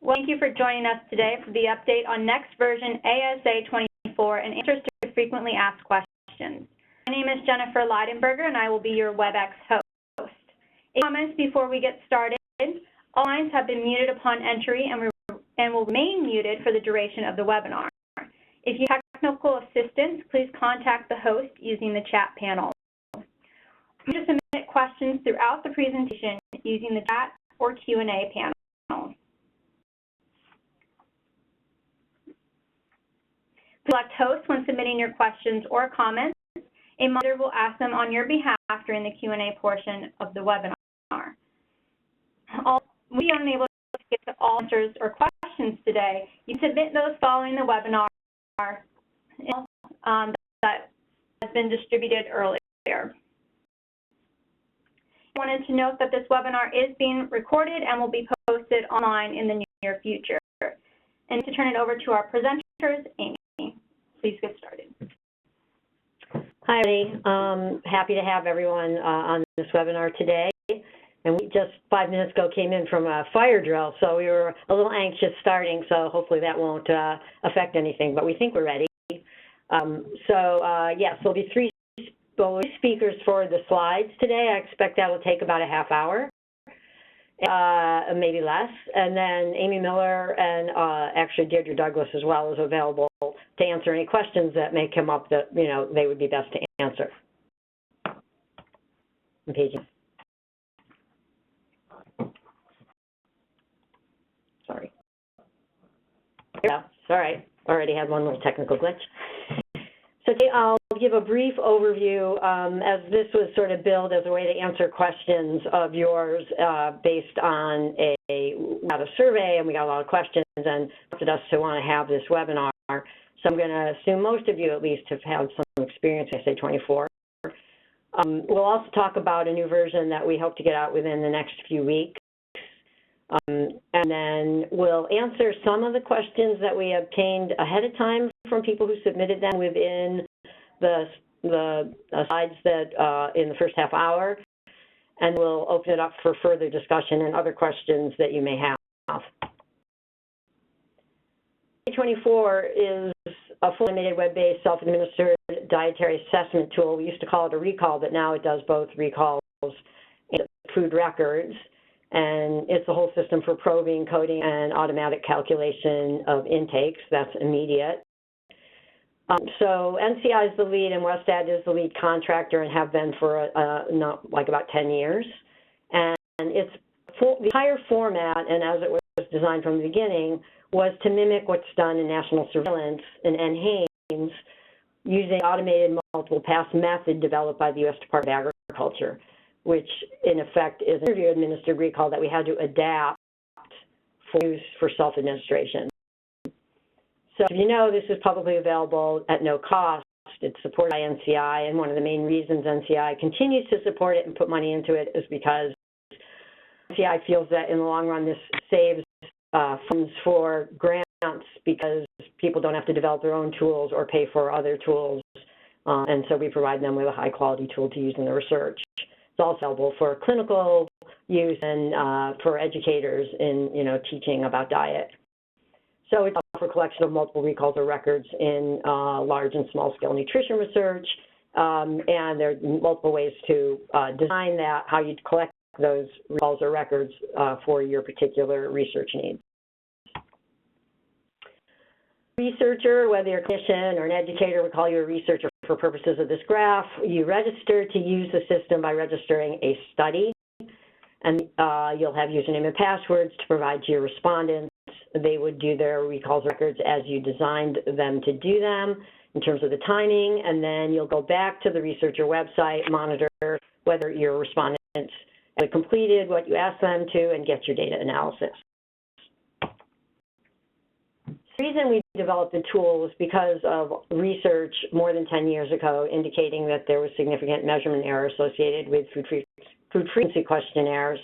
Thank you for joining us today for the update on next version ASA24 and answers to frequently asked questions. My name is Jennifer Leidenberger, and I will be your WebEx host. Comments before we get started. All lines have been muted upon entry and will remain muted for the duration of the webinar. If you have technical assistance, please contact the host using the chat panel. You can submit questions throughout the presentation using the chat or Q&A panel. Select host when submitting your questions or comments. A moderator will ask them on your behalf during the Q&A portion of the webinar. We are unable to get to all answers or questions today. You can submit those following the webinar that has been distributed earlier. I wanted to note that this webinar is being recorded and will be posted online in the near future. And to turn it over to our presenters, Amy. Please get started. Hi, everybody. Happy to have everyone on this webinar today. And we just 5 minutes ago came in from a fire drill, so we were a little anxious starting, so hopefully that won't affect anything, but we think we're ready. Yes, there'll be three speakers for the slides today. I expect that will take about a half hour. Maybe less, and then Amy Miller and actually Deirdre Douglas as well is available to answer any questions that may come up that they would be best to answer. Sorry. Yeah, sorry. Already had one little technical glitch. So today I'll give a brief overview as this was sort of billed as a way to answer questions of yours based on we had a survey and we got a lot of questions and prompted us to want to have this webinar. So I'm going to assume most of you at least have had some experience with ASA24. We'll also talk about a new version that we hope to get out within the next few weeks. And then we'll answer some of the questions that we obtained ahead of time from people who submitted them within the slides that in the first half hour, and we'll open it up for further discussion and other questions that you may have. ASA24 is a fully automated web-based self-administered dietary assessment tool. We used to call it a recall, but now it does both recalls and food records. And it's a whole system for probing, coding, and automatic calculation of intakes. That's immediate. So NCI is the lead, and Westat is the lead contractor and have been for about 10 years. And it's the entire format, and as it was designed from the beginning, was to mimic what's done in national surveillance and NHANES using automated multiple pass method developed by the U.S. Department of Agriculture, which in effect is an interview-administered recall that we had to adapt for use for self-administration. So as you know, this is publicly available at no cost. It's supported by NCI, and one of the main reasons NCI continues to support it and put money into it is because NCI feels that in the long run this saves funds for grants because people don't have to develop their own tools or pay for other tools, and so we provide them with a high-quality tool to use in their research. It's also available for clinical use and for educators in teaching about diet. So it's for collection of multiple recalls or records in large and small-scale nutrition research, and there are multiple ways to design that, how you'd collect those recalls or records for your particular research needs. Researcher, whether you're a clinician or an educator, we call you a researcher for purposes of this graph. You register to use the system by registering a study, and you'll have username and passwords to provide to your respondents. They would do their recalls records as you designed them to do them in terms of the timing, and then you'll go back to the researcher website, monitor whether your respondents have completed what you asked them to, and get your data analysis. The reason we developed the tool was because of research more than 10 years ago indicating that there was significant measurement error associated with food frequency questionnaires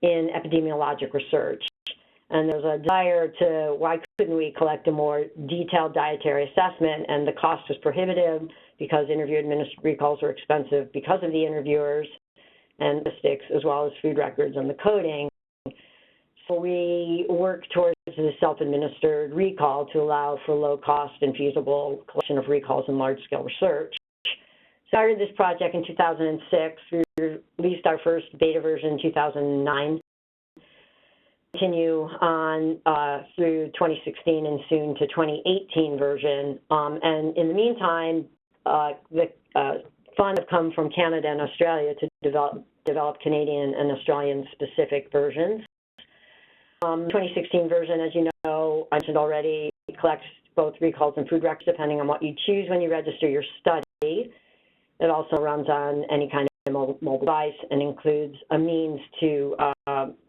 in epidemiologic research. And there's a desire to, why couldn't we collect a more detailed dietary assessment? And the cost was prohibitive because interview-administered recalls were expensive because of the interviewers and statistics, as well as food records and the coding. So we work towards the self-administered recall to allow for low-cost and feasible collection of recalls in large-scale research. Started this project in 2006. We released our first beta version in 2009. Continue on through 2016 and soon to 2018 version. And in the meantime, the funds have come from Canada and Australia to develop Canadian and Australian specific versions. 2016 version, as you know, I mentioned already, collects both recalls and food records depending on what you choose when you register your study. It also runs on any kind of mobile device and includes a means to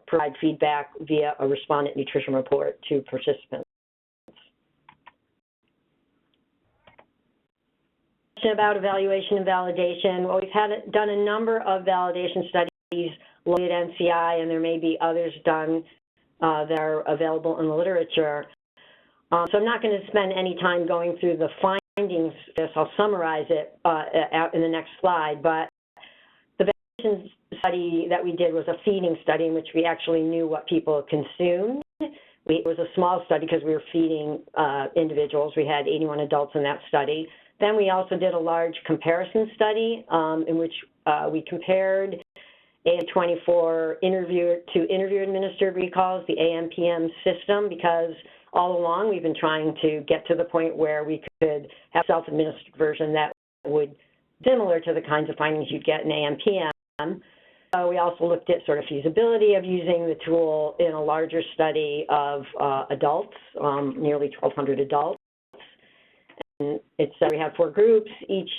provide feedback via a respondent nutrition report to participants. About evaluation and validation. Well, we've done a number of validation studies locally at NCI, and there may be others done that are available in the literature. So I'm not going to spend any time going through the findings. I'll summarize it out in the next slide. But the validation study that we did was a feeding study in which we actually knew what people consumed. It was a small study because we were feeding individuals. We had 81 adults in that study. Then we also did a large comparison study in which we compared ASA24 interview-administered recalls, the AMPM system, because all along we've been trying to get to the point where we could have a self-administered version that would similar to the kinds of findings you'd get in AMPM. We also looked at sort of feasibility of using the tool in a larger study of adults, nearly 1,200 adults. And it's we have 4 groups. Each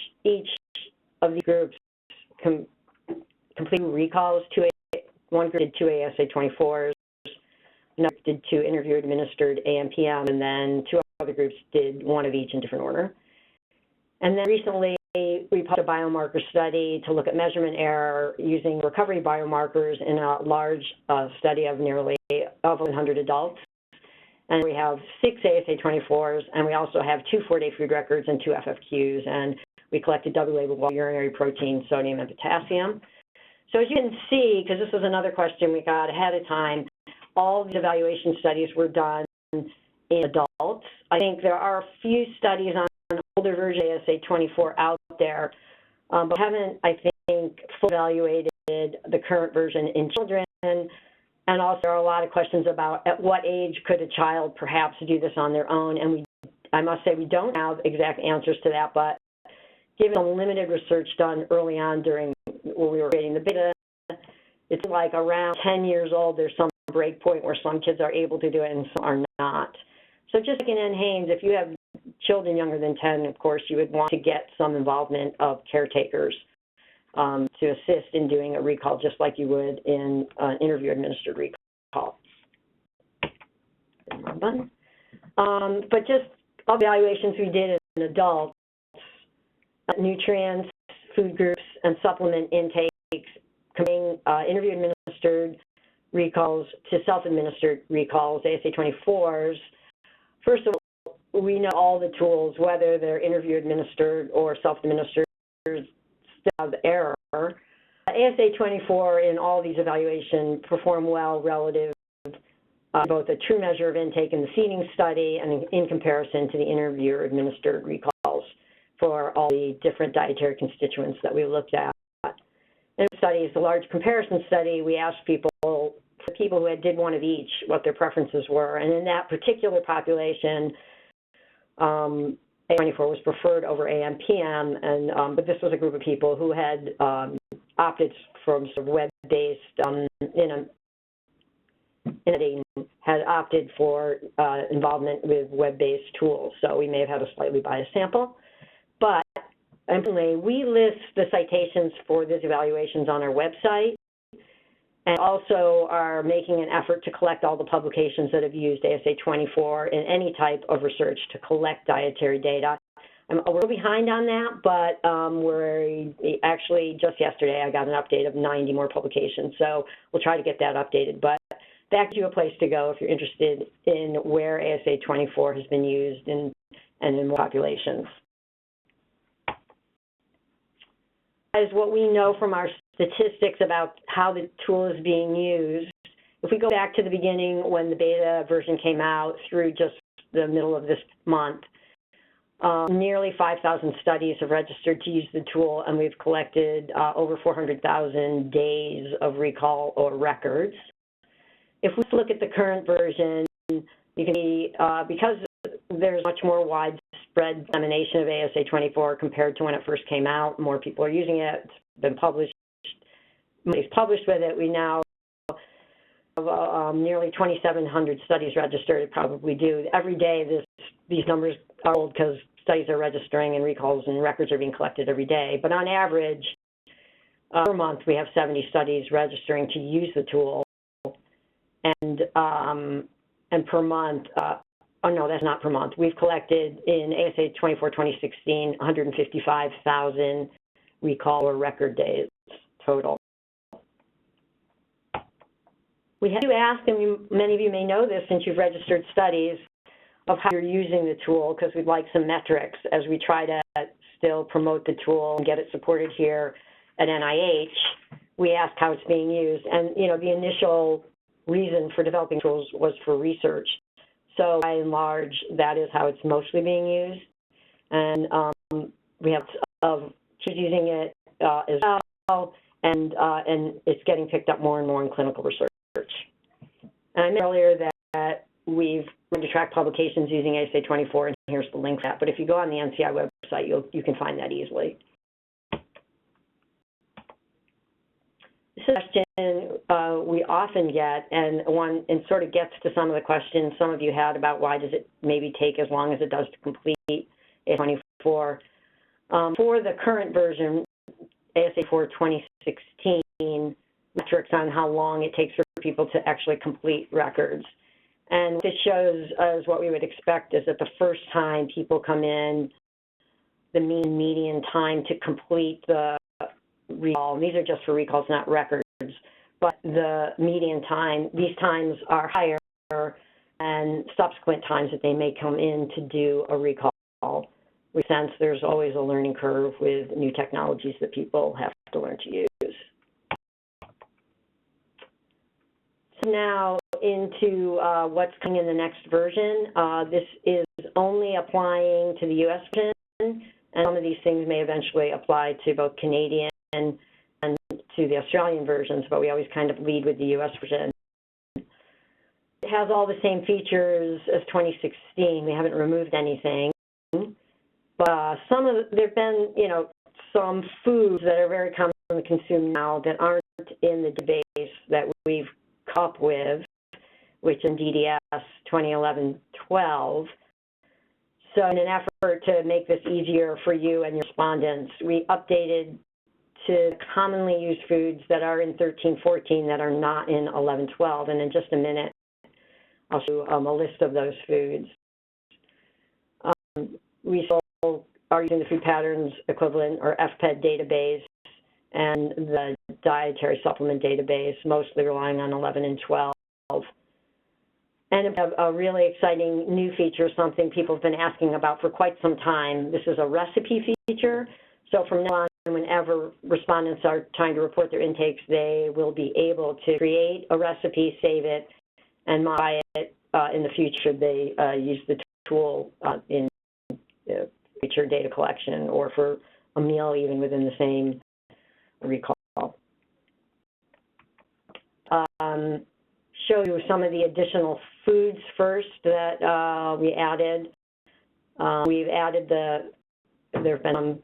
of these groups completed recalls. One group did 2 ASA24s, another did 2 interview-administered AMPM, and then 2 other groups did 1 of each in different order. And then recently, we published a biomarker study to look at measurement error using recovery biomarkers in a large study of nearly 1,100 adults. And we have 6 ASA24s, and we also have 2 4-day food records and 2 FFQs, and we collected double-labeled urinary protein, sodium, and potassium. So as you can see, because this was another question we got ahead of time, all these evaluation studies were done in adults. I think there are a few studies on an older version of ASA24 out there, but haven't, I think, fully evaluated the current version in children. And also there are a lot of questions about at what age could a child perhaps do this on their own. And I must say we don't have exact answers to that, but given the limited research done early on when we were creating the beta, it's like around 10 years old, there's some break point where some kids are able to do it and some are not. So just like in NHANES, if you have children younger than 10, of course, you would want to get some involvement of caretakers to assist in doing a recall, just like you would in an interview-administered recall. But just evaluations we did in adults, nutrients, food groups, and supplement intakes, comparing interview-administered recalls to self-administered recalls, ASA24s. First of all, we know all the tools, whether they're interview-administered or self-administered, of error. ASA24 in all these evaluations perform well relative both a true measure of intake in the feeding study and in comparison to the interviewer-administered recalls for all the different dietary constituents that we looked at. In the study is a large comparison study. We asked people, for people who did 1 of each, what their preferences were. And in that particular population, ASA24 was preferred over AMPM, and but this was a group of people who had opted from sort of web-based had opted for involvement with web-based tools. So we may have had a slightly biased sample, but importantly, we list the citations for these evaluations on our website, and also are making an effort to collect all the publications that have used ASA24 in any type of research to collect dietary data. We're behind on that, but we're actually, just yesterday, I got an update of 90 more publications, so we'll try to get that updated. But that gives you a place to go if you're interested in where ASA24 has been used and in more populations. As what we know from our statistics about how the tool is being used, If we go back to the beginning when the beta version came out through just the middle of this month, nearly 5,000 studies have registered to use the tool, and we've collected over 400,000 days of recall or records. If we look at the current version, you can see because there's much more widespread dissemination of ASA24 compared to when it first came out, more people are using it, it's been published, it's published with it, we now have nearly 2,700 studies registered. It probably do. Every day these numbers are old because studies are registering and recalls and records are being collected every day. But on average, per month, we have 70 studies registering to use the tool. And per month, oh no, that's not per month. We've collected in ASA24 2016, 155,000 recall or record days total. We have to ask, and many of you may know this since you've registered studies, of how you're using the tool, because we'd like some metrics as we try to still promote the tool and get it supported here at NIH. We ask how it's being used, and the initial reason for developing tools was for research. So by and large, that is how it's mostly being used, and we have kids using it as well, and it's getting picked up more and more in clinical research. And I mentioned earlier that we've tried to track publications using ASA24, and here's the link for that. But if you go on the NCI website, you can find that easily. This is a question we often get, and sort of gets to some of the questions some of you had about why does it maybe take as long as it does to complete ASA24. For the current version, ASA4 2016, metrics on how long it takes for people to actually complete records. And what this shows us what we would expect is that the first time people come in, the median time to complete the recall, and these are just for recalls, not records, but the median time, these times are higher than subsequent times that they may come in to do a recall. We sense there's always a learning curve with new technologies that people have to learn to use. So now into what's coming in the next version. This is only applying to the U.S. version, and some of these things may eventually apply to both Canadian and to the Australian versions, but we always kind of lead with the U.S. version. It has all the same features as 2016. We haven't removed anything, but there've been, some foods that are very commonly consumed now that aren't in the database that we've come up with, which in FNDDS 2011-12. So in an effort to make this easier for you and your respondents, we updated to commonly used foods that are in 13-14 that are not in 11-12. And in just a minute, I'll show you a list of those foods. We still are using the Food Patterns Equivalent, or FPED database, and the Dietary Supplement database, mostly relying on 11 and 12. And a really exciting new feature, something people have been asking about for quite some time. This is a recipe feature. So from now on, whenever respondents are trying to report their intakes, they will be able to create a recipe, save it, and modify it in the future. They use the tool in future data collection or for a meal even within the same recall. Show you some of the additional foods first that we added. We've added there've been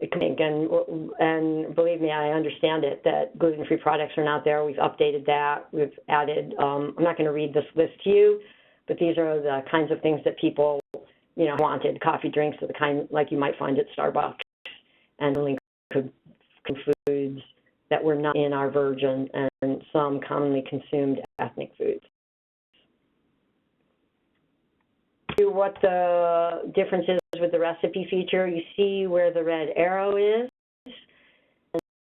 and believe me, I understand it, that gluten-free products are not there. We've updated that. We've added, I'm not going to read this list to you, but these are the kinds of things that people, wanted. Coffee drinks of the kind like you might find at Starbucks, and only foods that were not in our version, and some commonly consumed ethnic foods. What the difference is with the recipe feature, you see where the red arrow is,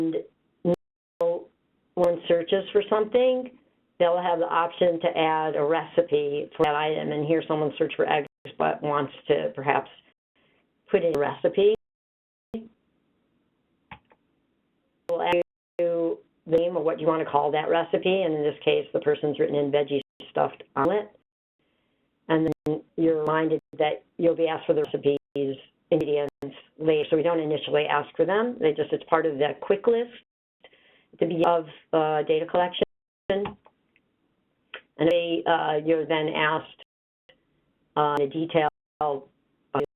and when one searches for something, they'll have the option to add a recipe for that item. And here someone searched for eggs but wants to perhaps put in a recipe. We'll add you the name of what you want to call that recipe, and in this case, the person's written in veggie stuffed omelet. And then you're reminded that you'll be asked for the recipes, ingredients later, so we don't initially ask for them. It's part of the quick list at the beginning of data collection. And you're then asked the detail of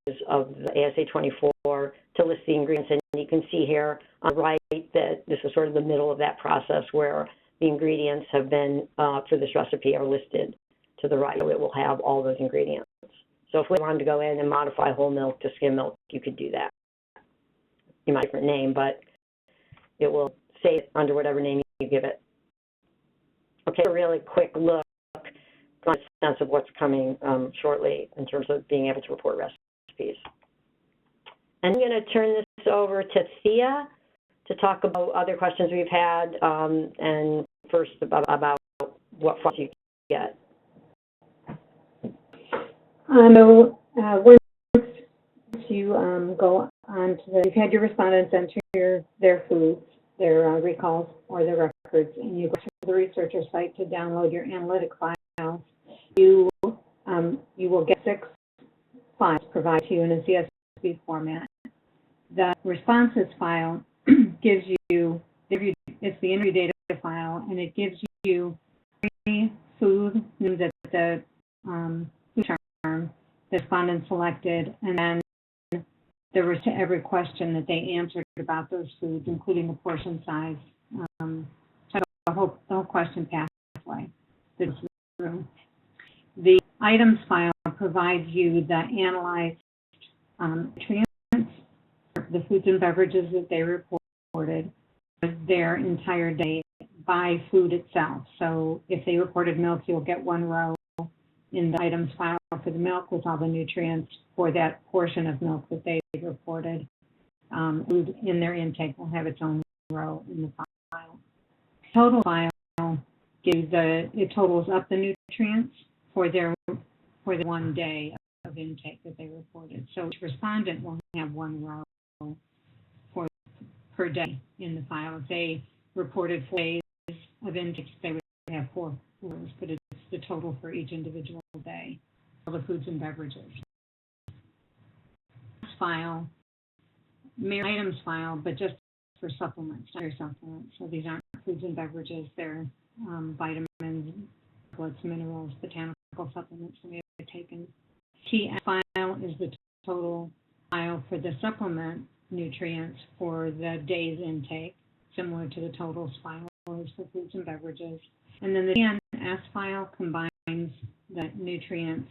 the ASA24 to list the ingredients. And you can see here on the right that this is sort of the middle of that process where the ingredients have been, for this recipe, are listed to the right. It will have all those ingredients. So if we wanted to go in and modify whole milk to skim milk, you could do that. You might have a different name, but it will say it under whatever name you give it. Okay, a really quick look, a sense of what's coming shortly in terms of being able to report recipes. And I'm going to turn this over to Thea to talk about other questions we've had, and first about what files you get. Once you go on to you've had your respondents enter their foods, their recalls, or their records, and you go to the researcher site to download your analytic files, you will get 6 files provided to you in a CSV format. The responses file gives you, it's the interview data file, and it gives you 3 food names at the food term the respondent selected, and then there was to every question that they answered about those foods, including the portion size, the whole question pathway. The items file provides you the analyzed nutrients, the foods and beverages that they reported, their entire day by food itself. So if they reported milk, you'll get 1 row in the items file for the milk with all the nutrients for that portion of milk that they reported. Food in their intake will have its own row in the file. Total file gives it totals up the nutrients for the 1 day of intake that they reported. So each respondent will have 1 row per day in the file. If they reported 4 days of intake, they would have 4 rows, but it's the total for each individual day, all the foods and beverages. This file, mere items file, but just for supplements, not your supplements. So these aren't foods and beverages, they're vitamins, minerals, botanical supplements that we have taken. TS file is the total file for the supplement nutrients for the day's intake, similar to the totals file for foods and beverages. And then the TNS file combines the nutrients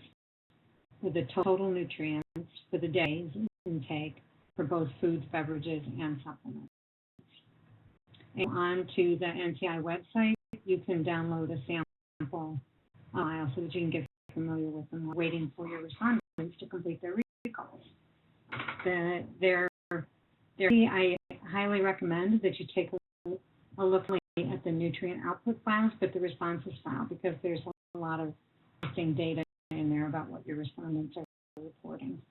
with the total nutrients for the day's intake for both foods, beverages, and supplements. And on to the NCI website, you can download a sample file so that you can get familiar with them. We're waiting for your respondents to complete their recalls. I highly recommend that you take a look at the nutrient output files, but the responses file, because there's a lot of interesting data in there about what your respondents are reporting.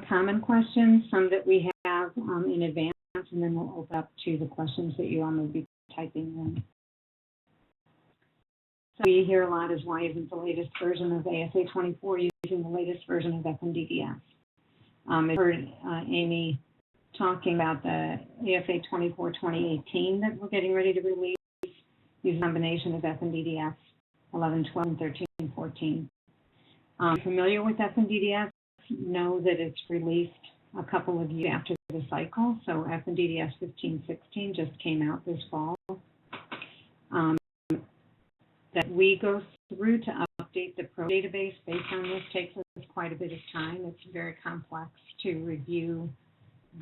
Common questions, some that we have in advance, and then we'll open up to the questions that you all may be typing in. So we hear a lot is, why isn't the latest version of ASA24 using the latest version of FNDDS? I've heard Amy talking about the ASA24 2018 that we're getting ready to release, using a combination of FNDDS 11, 12, and 13, 14. Familiar with FNDDS? Know that it's released a couple of years after the cycle. So FNDDS 15-16 just came out this fall. That we go through to update the pro database based on this takes us quite a bit of time. It's very complex to review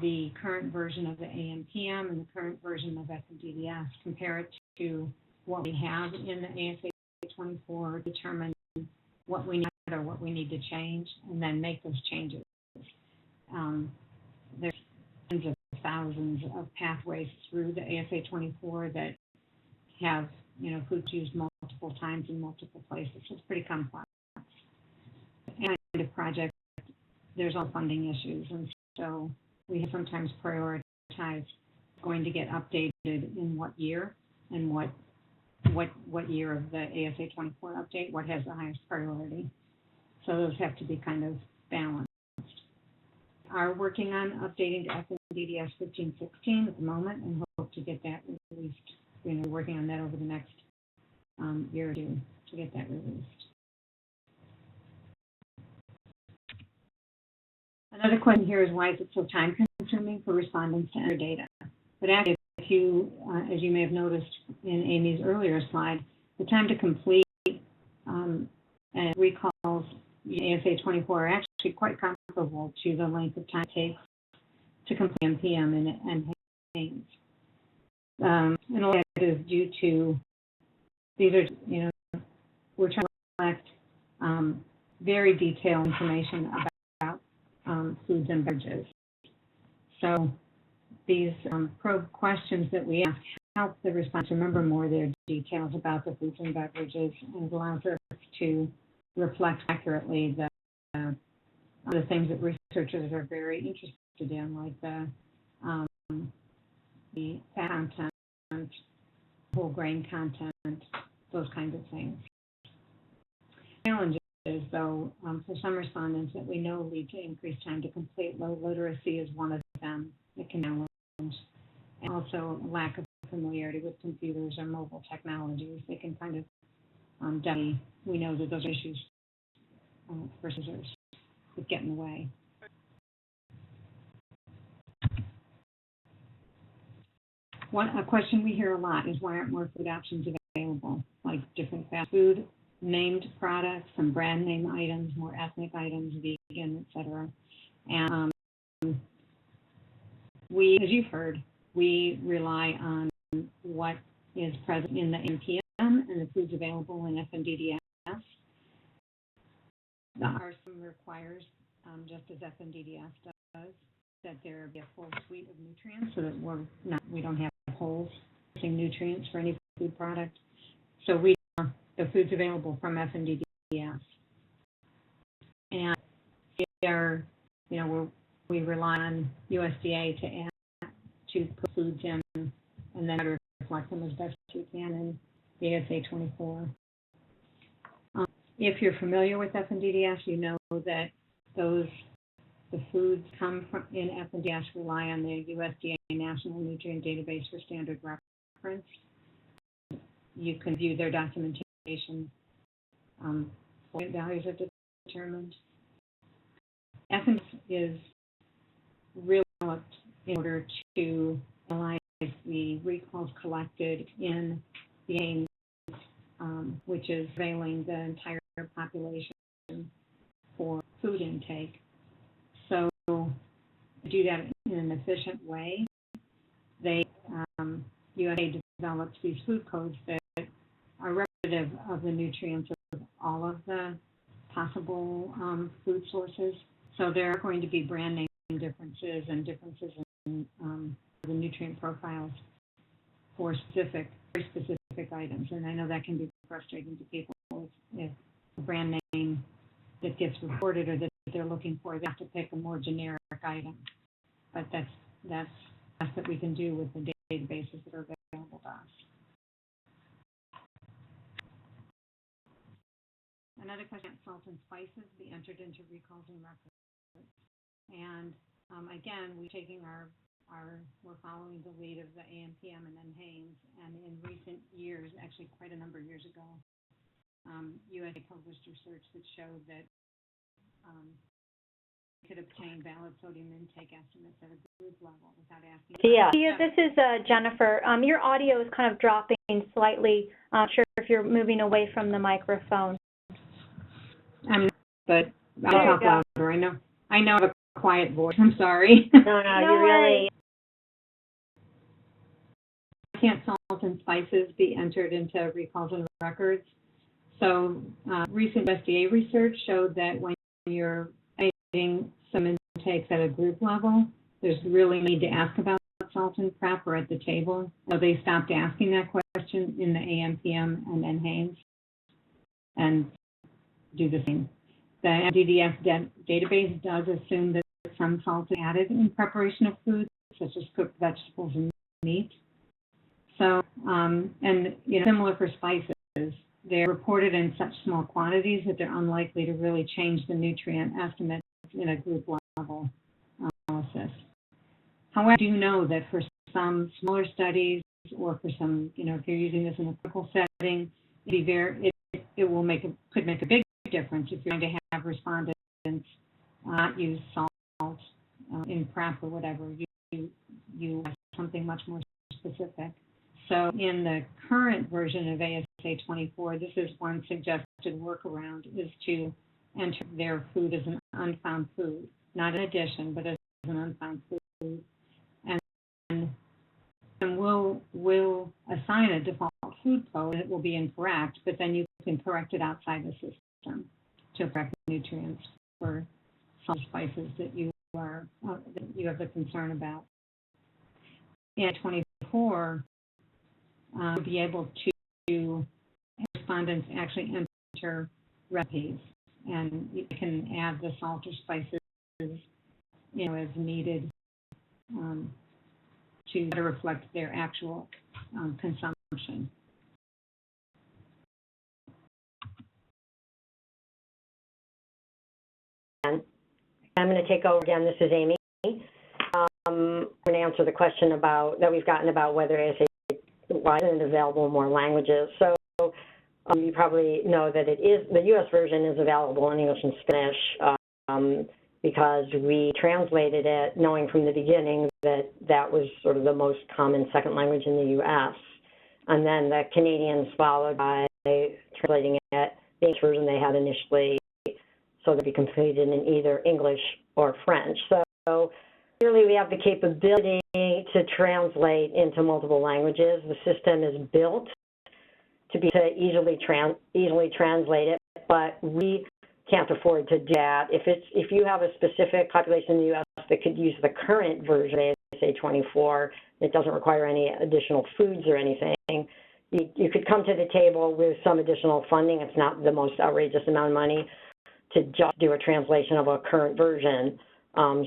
the current version of the ANPM and the current version of FNDDS, compare it to what we have in the ASA24, determine what we need or what we need to change, and then make those changes. There's tens of thousands of pathways through the ASA24 that have, foods used multiple times in multiple places. So it's pretty complex. And the project there's all funding issues, and so we have sometimes prioritized going to get updated in what year and what year of the ASA24 update, what has the highest priority. So those have to be kind of balanced. Are working on updating to FNDDS 1516 at the moment and hope to get that released. We're working on that over the next year or two to get that released. Another question here is, why is it so time consuming for respondents to enter data? But actually, if you, as you may have noticed in Amy's earlier slide, the time to complete and recalls ASA24 are actually quite comparable to the length of time it takes to complete NPM and Haynes. And all that is due to, these are, we're trying to collect very detailed information about foods and beverages. So these probe questions that we ask help the respondents remember more of their details about the foods and beverages, and allows us to reflect accurately the things that researchers are very interested in, like the fat content, whole grain content, those kinds of things. Challenges, though, for some respondents that we know lead to increased time to complete. Low literacy is one of them that can challenge, and also lack of familiarity with computers or mobile technologies. They can kind of definitely, we know that those are issues for scissors that get in the way. A question we hear a lot is, why aren't more food options available, like different fast food, named products, some brand name items, more ethnic items, vegan, etc. And we, as you've heard, we rely on what is present in the NPM and the foods available in FNDDS. There are some requires, just as FNDDS does, that there be a full suite of nutrients, so that we don't have holes missing nutrients for any food product. So we the foods available from FNDDS, and we are, we rely on USDA to put foods in, and then to reflect them as best we can in the ASA24. If you're familiar with FNDDS, you know that the foods come from in FNDDS rely on the USDA National Nutrient Database for standard reference. You can view their documentation. Values are determined. FNDDS is really developed in order to analyze the recalls collected in the Haynes, which is surveilling the entire population for food intake. So to do that in an efficient way, USDA develops these food codes that are representative of the nutrients of all of the possible food sources. So there are going to be brand name differences and differences in the nutrient profiles for very specific items. And I know that can be frustrating to people if a brand name that gets reported or that they're looking for, they have to pick a more generic item. But that's that we can do with the databases that are available to us. Another question, salt and spices be entered into recalls and records. And again, we're following the lead of the AMPM and then Haynes. And in recent years, actually quite a number of years ago, USDA published research that showed that could obtain valid sodium intake estimates at a group level without asking. Yeah, this is Jennifer. Your audio is kind of dropping slightly. I'm not sure if you're moving away from the microphone. But I'll talk louder. I know I have a quiet voice. I'm sorry. No, you're really. Can't salt and spices be entered into recalls and records? So recent USDA research showed that when you're getting some intakes at a group level, there's really need to ask about salt and prep or at the table. So they stopped asking that question in the AMPM and then Haynes, and do the same. The FNDDS database does assume that some salt is added in preparation of foods, such as cooked vegetables and meat. So, and similar for spices, they're reported in such small quantities that they're unlikely to really change the nutrient estimates in a group level analysis. However, I do know that for some smaller studies, or for some, if you're using this in a clinical setting, it will could make a big difference if you're going to have respondents not use salt in prep or whatever. You have something much more specific. So in the current version of ASA24, this is one suggested workaround, is to enter their food as an unfound food, not an addition, but as an unfound food. And we'll assign a default food code, and it will be incorrect, but then you can correct it outside the system to correct the nutrients for some spices that you have the concern about. In 24, you'll be able to respondents actually enter recipes, and you can add the salt or spices, as needed to better reflect their actual consumption. I'm going to take over again. This is Amy. I'm going to answer the question that we've gotten about whether ASA why isn't it available in more languages. So you probably know that the U.S. version is available in English and Spanish because we translated it knowing from the beginning that was sort of the most common second language in the U.S. And then the Canadians followed by translating it, the English version they had initially, so to be completed in either English or French. So clearly we have the capability to translate into multiple languages. The system is built to easily translate it, but we can't afford to do that. If you have a specific population in the U.S. that could use the current version of ASA24, it doesn't require any additional foods or anything, you could come to the table with some additional funding. It's not the most outrageous amount of money to just do a translation of a current version.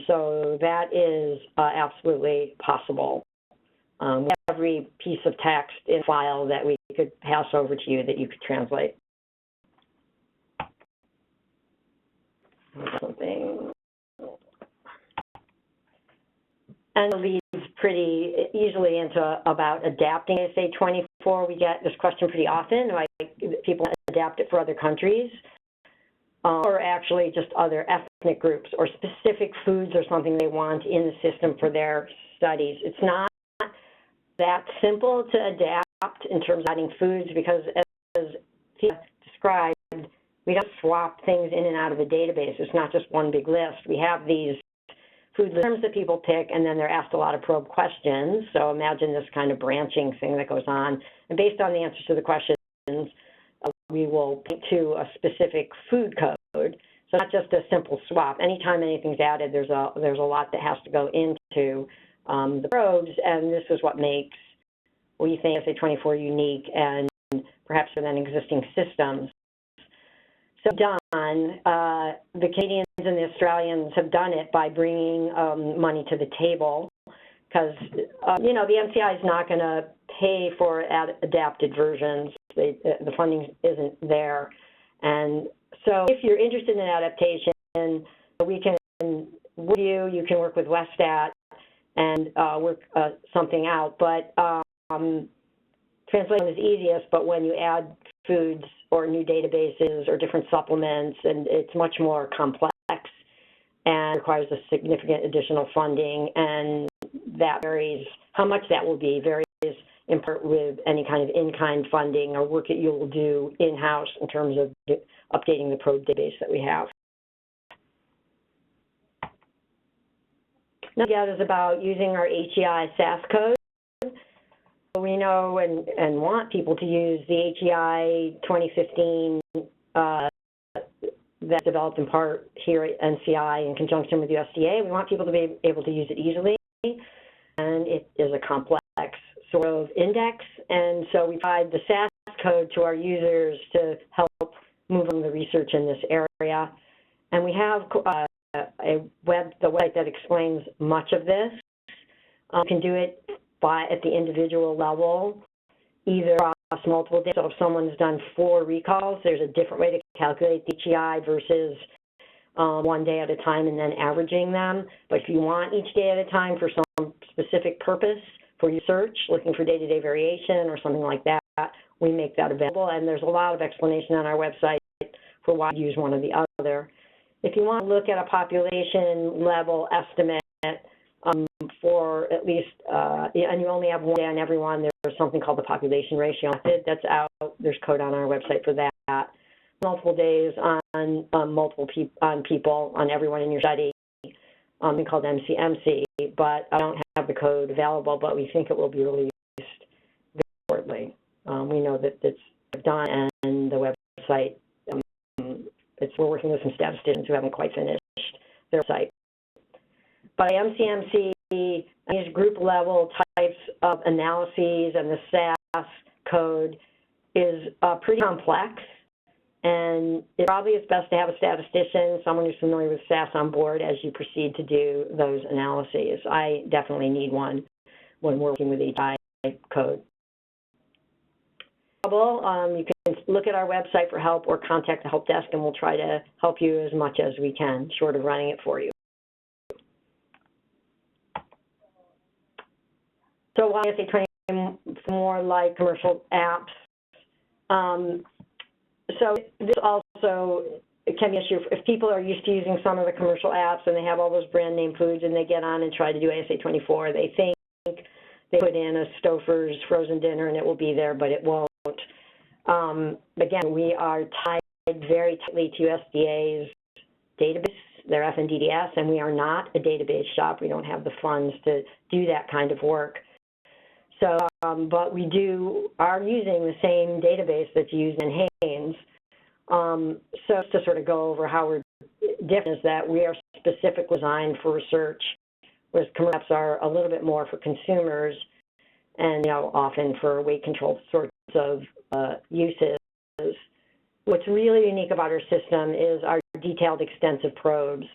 So that is absolutely possible. We have every piece of text in file that we could pass over to you that you could translate. Something. And it leads pretty easily into about adapting ASA24. We get this question pretty often, like people adapt it for other countries. Or actually just other ethnic groups or specific foods or something they want in the system for their studies. It's not that simple to adapt in terms of adding foods because, as Tia described, we don't swap things in and out of the database. It's not just one big list. We have these food terms that people pick, and then they're asked a lot of probe questions. So imagine this kind of branching thing that goes on. And based on the answers to the questions, we will point to a specific food code. So not just a simple swap. Anytime anything's added, there's a lot that has to go into the probes, and this is what makes we think ASA24 unique and perhaps within existing systems. So done. The Canadians and the Australians have done it by bringing money to the table because the MCI is not going to pay for adapted versions. The funding isn't there. And so if you're interested in adaptation, we can work with you. You can work with Westat and work something out. But translation is easiest, but when you add foods or new databases or different supplements, and it's much more complex and requires a significant additional funding, and that varies. How much that will be varies in part with any kind of in-kind funding or work that you will do in-house in terms of updating the probe database that we have. Now, the other is about using our HEI SAS code. We know and want people to use the HEI 2015 that's developed in part here at NCI in conjunction with USDA. We want people to be able to use it easily, and it is a complex sort of index, and so we provide the SAS code to our users to help move on the research in this area. And we have the website that explains much of this. You can do it at the individual level, either across multiple days. So if someone's done 4 recalls, there's a different way to calculate the HEI versus 1 day at a time and then averaging them. But if you want each day at a time for some specific purpose for your search, looking for day-to-day variation or something like that, we make that available. And there's a lot of explanation on our website for why you use one or the other. If you want to look at a population level estimate for at least, and you only have 1 day on everyone, there's something called the population ratio method that's out. There's code on our website for that. Multiple days on people, on everyone in your study, called MCMC, but I don't have the code available, but we think it will be released very shortly. We know that it's done, and the website, we're working with some statisticians who haven't quite finished their site. But MCMC, these group level types of analyses and the SAS code is pretty complex, and it probably is best to have a statistician, someone who's familiar with SAS on board as you proceed to do those analyses. I definitely need one when working with HEI code. You can look at our website for help or contact the help desk, and we'll try to help you as much as we can, short of running it for you. So why ASA24 more like commercial apps? So this also can be an issue if people are used to using some of the commercial apps and they have all those brand name foods and they get on and try to do ASA24. They think they put in a Stouffer's frozen dinner and it will be there, but it won't. Again, we are tied very tightly to USDA's database, their FNDDS, and we are not a database shop. We don't have the funds to do that kind of work. So, but we are using the same database that's used in Hanes. So to sort of go over how we're different is that we are specifically designed for research, whereas commercial apps are a little bit more for consumers and, often for weight control sorts of uses. What's really unique about our system is our detailed, extensive probes,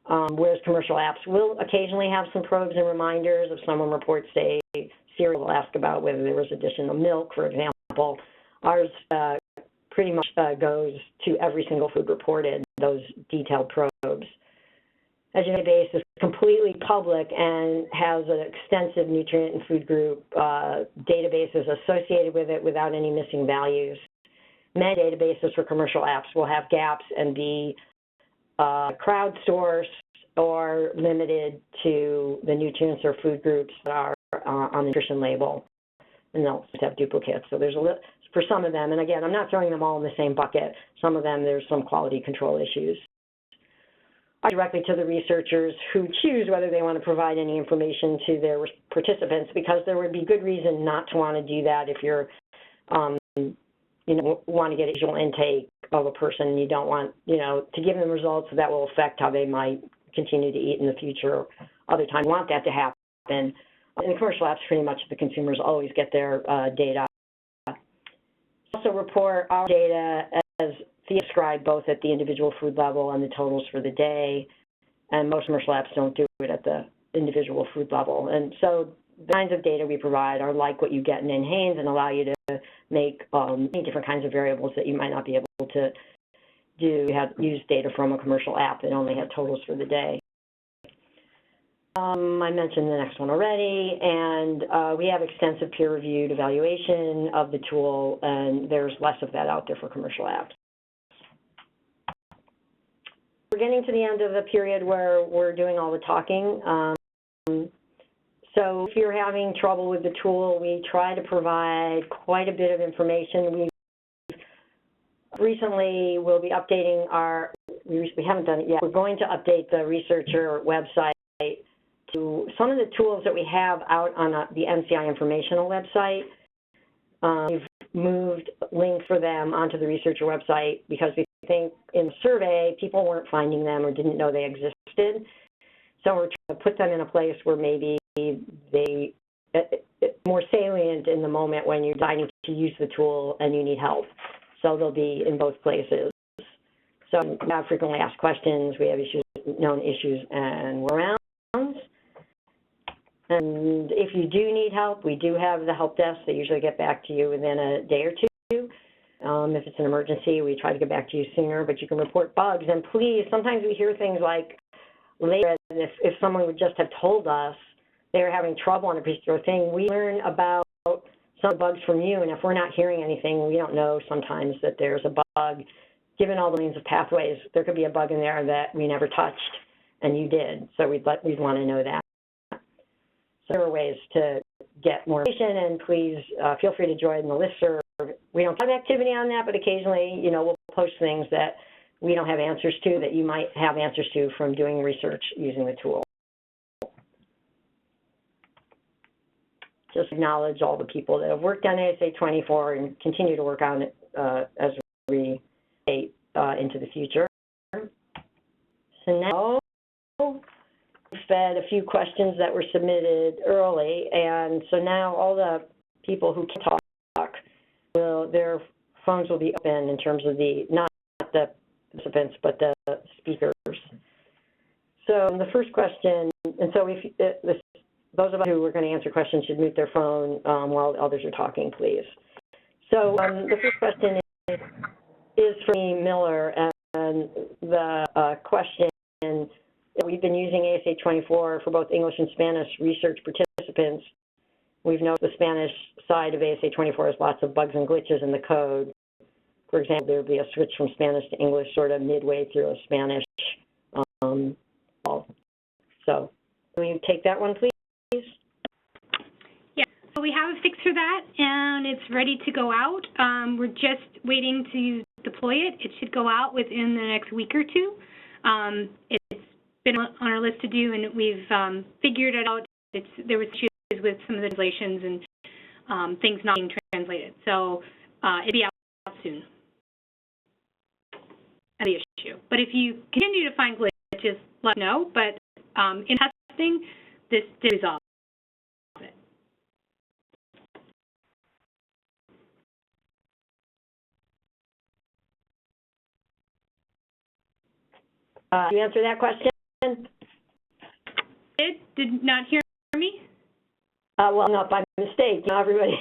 whereas commercial apps will occasionally have some probes and reminders if someone reports, say, cereal, will ask about whether there was additional milk, for example. Ours pretty much goes to every single food reported, those detailed probes. As your database is completely public and has an extensive nutrient and food group databases associated with it without any missing values. Many databases for commercial apps will have gaps and be crowdsourced or limited to the nutrients or food groups that are on the nutrition label, and they'll just have duplicates. So there's for some of them, and again, I'm not throwing them all in the same bucket. Some of them, there's some quality control issues. Directly to the researchers who choose whether they want to provide any information to their participants, because there would be good reason not to want to do that if you're, want to get a visual intake of a person and you don't want, to give them results that will affect how they might continue to eat in the future or other time. You want that to happen. In the commercial apps, pretty much the consumers always get their data. Also report our data as described both at the individual food level and the totals for the day, and most commercial apps don't do it at the individual food level. And so the kinds of data we provide are like what you get in Hanes and allow you to make many different kinds of variables that you might not be able to do. Use data from a commercial app that only had totals for the day. I mentioned the next one already, and we have extensive peer-reviewed evaluation of the tool, and there's less of that out there for commercial apps. We're getting to the end of the period where we're doing all the talking. So if you're having trouble with the tool, we try to provide quite a bit of information. Recently, we'll be updating we haven't done it yet. We're going to update the researcher website to some of the tools that we have out on the MCI informational website. We've moved links for them onto the researcher website because we think in the survey, people weren't finding them or didn't know they existed. So we're trying to put them in a place where maybe it's more salient in the moment when you're deciding to use the tool and you need help. So they'll be in both places. So we have frequently asked questions, we have issues, known issues and workarounds. And if you do need help, we do have the help desk. They usually get back to you within a day or two. If it's an emergency, we try to get back to you sooner, but you can report bugs. And please, sometimes we hear things like later, if someone would just have told us they were having trouble on a particular thing, we learn about some bugs from you, and if we're not hearing anything, we don't know sometimes that there's a bug. Given all the millions of pathways, there could be a bug in there that we never touched, and you did, so we'd want to know that. So there are ways to get more information, and please feel free to join the listserv. We don't have activity on that, but occasionally, you know, we'll post things that we don't have answers to that you might have answers to from doing research using the tool. Just acknowledge all the people that have worked on ASA24 and continue to work on it as we get into the future. So now we've fed a few questions that were submitted early, and so now all the people who can talk, their phones will be open in terms of not the participants, but the speakers. So the first question, and so those of us who are going to answer questions should mute their phone while others are talking, please. So the first question is from Miller, and the question, we've been using ASA24 for both English and Spanish research participants. We've noticed the Spanish side of ASA24 has lots of bugs and glitches in the code. For example, there would be a switch from Spanish to English sort of midway through a Spanish call. So can you take that one, please? Yeah, so we have a fix for that, and it's ready to go out. We're just waiting to deploy it. It should go out within the next week or two. It's been on our list to do, and we've figured it out. There was issues with some of the translations and things not being translated. So it'll be out soon. The issue. But if you continue to find glitches, let us know. But in testing, this did resolve it. Did you answer that question? Did not hear me? Well, not by mistake. You know, everybody,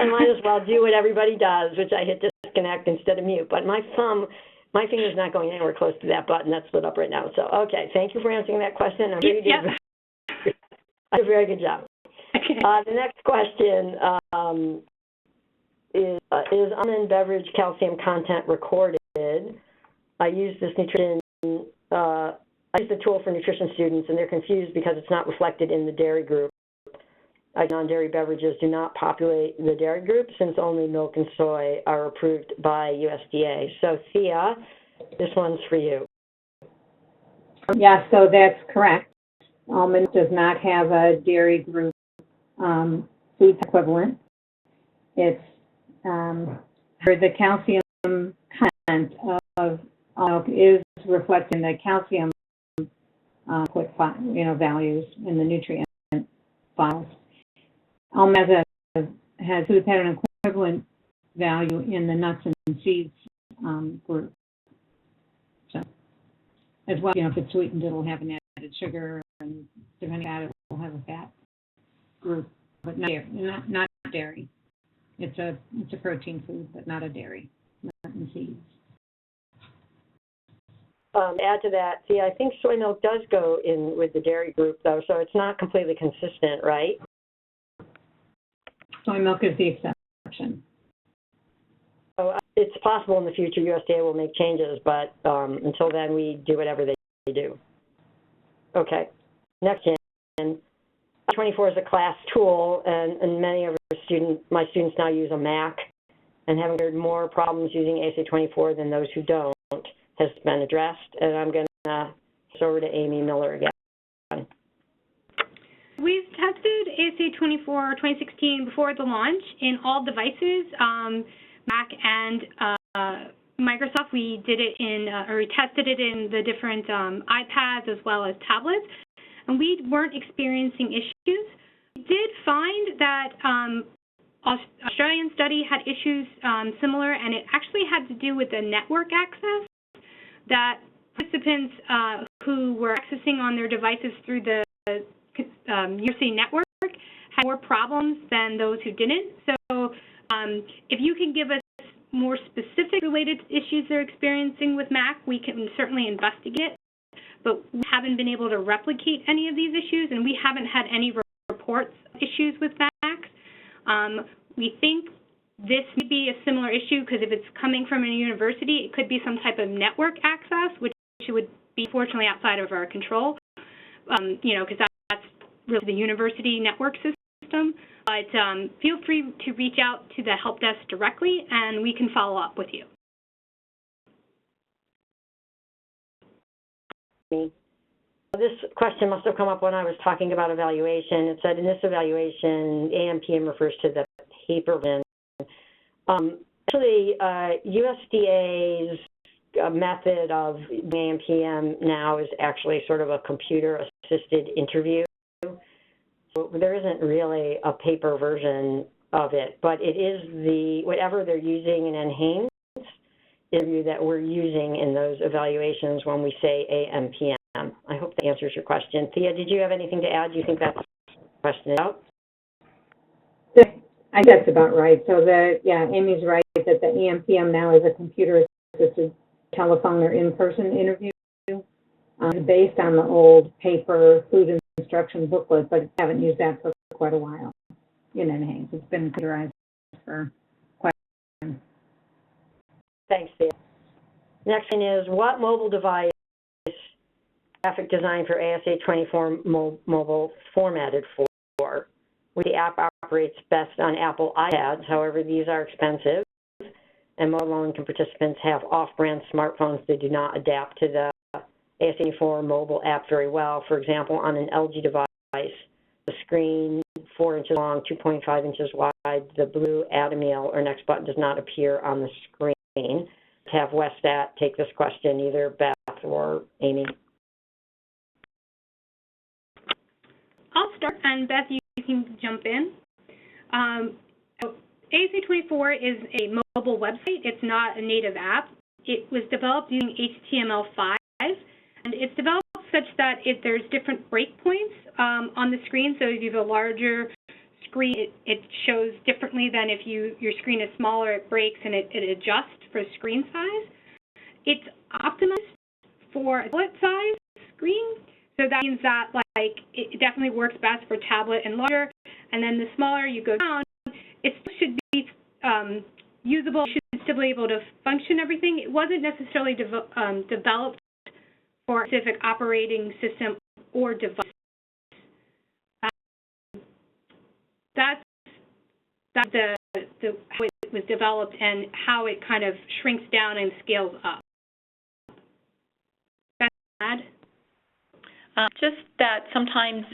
I might as well do what everybody does, which I hit disconnect instead of mute. But my finger's not going anywhere close to that button that's lit up right now. So, okay, thank you for answering that question. I'm sure you did a very good job. Okay. The next question is almond beverage calcium content recorded? I use this I use the tool for nutrition students, and they're confused because it's not reflected in the dairy group. Non-dairy beverages do not populate the dairy group since only milk and soy are approved by USDA. So, Thea, this one's for you. Yeah, so that's correct. Almond does not have a dairy group food equivalent. It's for the calcium content of milk is reflected in the calcium values in the nutrient files. Almond has food pattern equivalent value in the nuts and seeds group. So, as well, if it's sweetened, it'll have an added sugar, and depending on it, will have a fat group, but not dairy. It's a protein food, but not a dairy. Nuts and seeds. Add to that, see, I think soy milk does go in with the dairy group, though, so it's not completely consistent, right? Soy milk is the exception. So it's possible in the future USDA will make changes, but until then, we do whatever they do. Okay, next in. ASA24 is a class tool, and many of my students now use a Mac, and having heard more problems using ASA24 than those who don't has been addressed, and I'm going to pass over to Amy Miller again. We've tested ASA24 2016 before the launch in all devices, Mac and Microsoft. We did it we tested it in the different iPads as well as tablets, and we weren't experiencing issues. We did find that Australian study had issues similar, and it actually had to do with the network access. that participants who were accessing on their devices through the university network had more problems than those who didn't. So if you can give us more specific related issues they're experiencing with MAC, we can certainly investigate. But we haven't been able to replicate any of these issues, and we haven't had any reports of issues with MAC. We think this may be a similar issue because if it's coming from a university, it could be some type of network access, which would be fortunately outside of our control, because that's really the university network system. But feel free to reach out to the help desk directly, and we can follow up with you. This question must have come up when I was talking about evaluation. It said in this evaluation, AM/PM refers to the paper version. Actually, USDA's method of AM/PM now is actually sort of a computer-assisted interview. So there isn't really a paper version of it, but it is whatever they're using in enhanced interview that we're using in those evaluations when we say AM/PM. I hope that answers your question. Thea, did you have anything to add? Do you think that's the question out? I guess about right. So Amy's right that the AM/PM now is a computer-assisted telephone or in-person interview based on the old paper food instruction booklet, but haven't used that for quite a while in enhanced. It's been computerized for quite a while. Thanks, Thea. Next one is, what mobile device graphic design for ASA24 mobile formatted for? The app operates best on Apple iPads. However, these are expensive, and more low-income participants have off-brand smartphones that do not adapt to the ASA24 mobile app very well. For example, on an LG device, the screen 4 inches long, 2.5 inches wide, the blue add a meal or next button does not appear on the screen. Let's have Westat take this question, either Beth or Amy. I'll start, and Beth, you can jump in. ASA24 is a mobile website. It's not a native app. It was developed using HTML5, and it's developed such that there's different breakpoints on the screen. So if you have a larger screen, it shows differently than if your screen is smaller, it breaks and it adjusts for screen size. It's optimized for a tablet size screen. So that means that it definitely works best for tablet and larger. And then the smaller you go down, it should be usable, should still be able to function everything. It wasn't necessarily developed for a specific operating system or device. That's how it was developed and how it kind of shrinks down and scales up. Just that sometimes,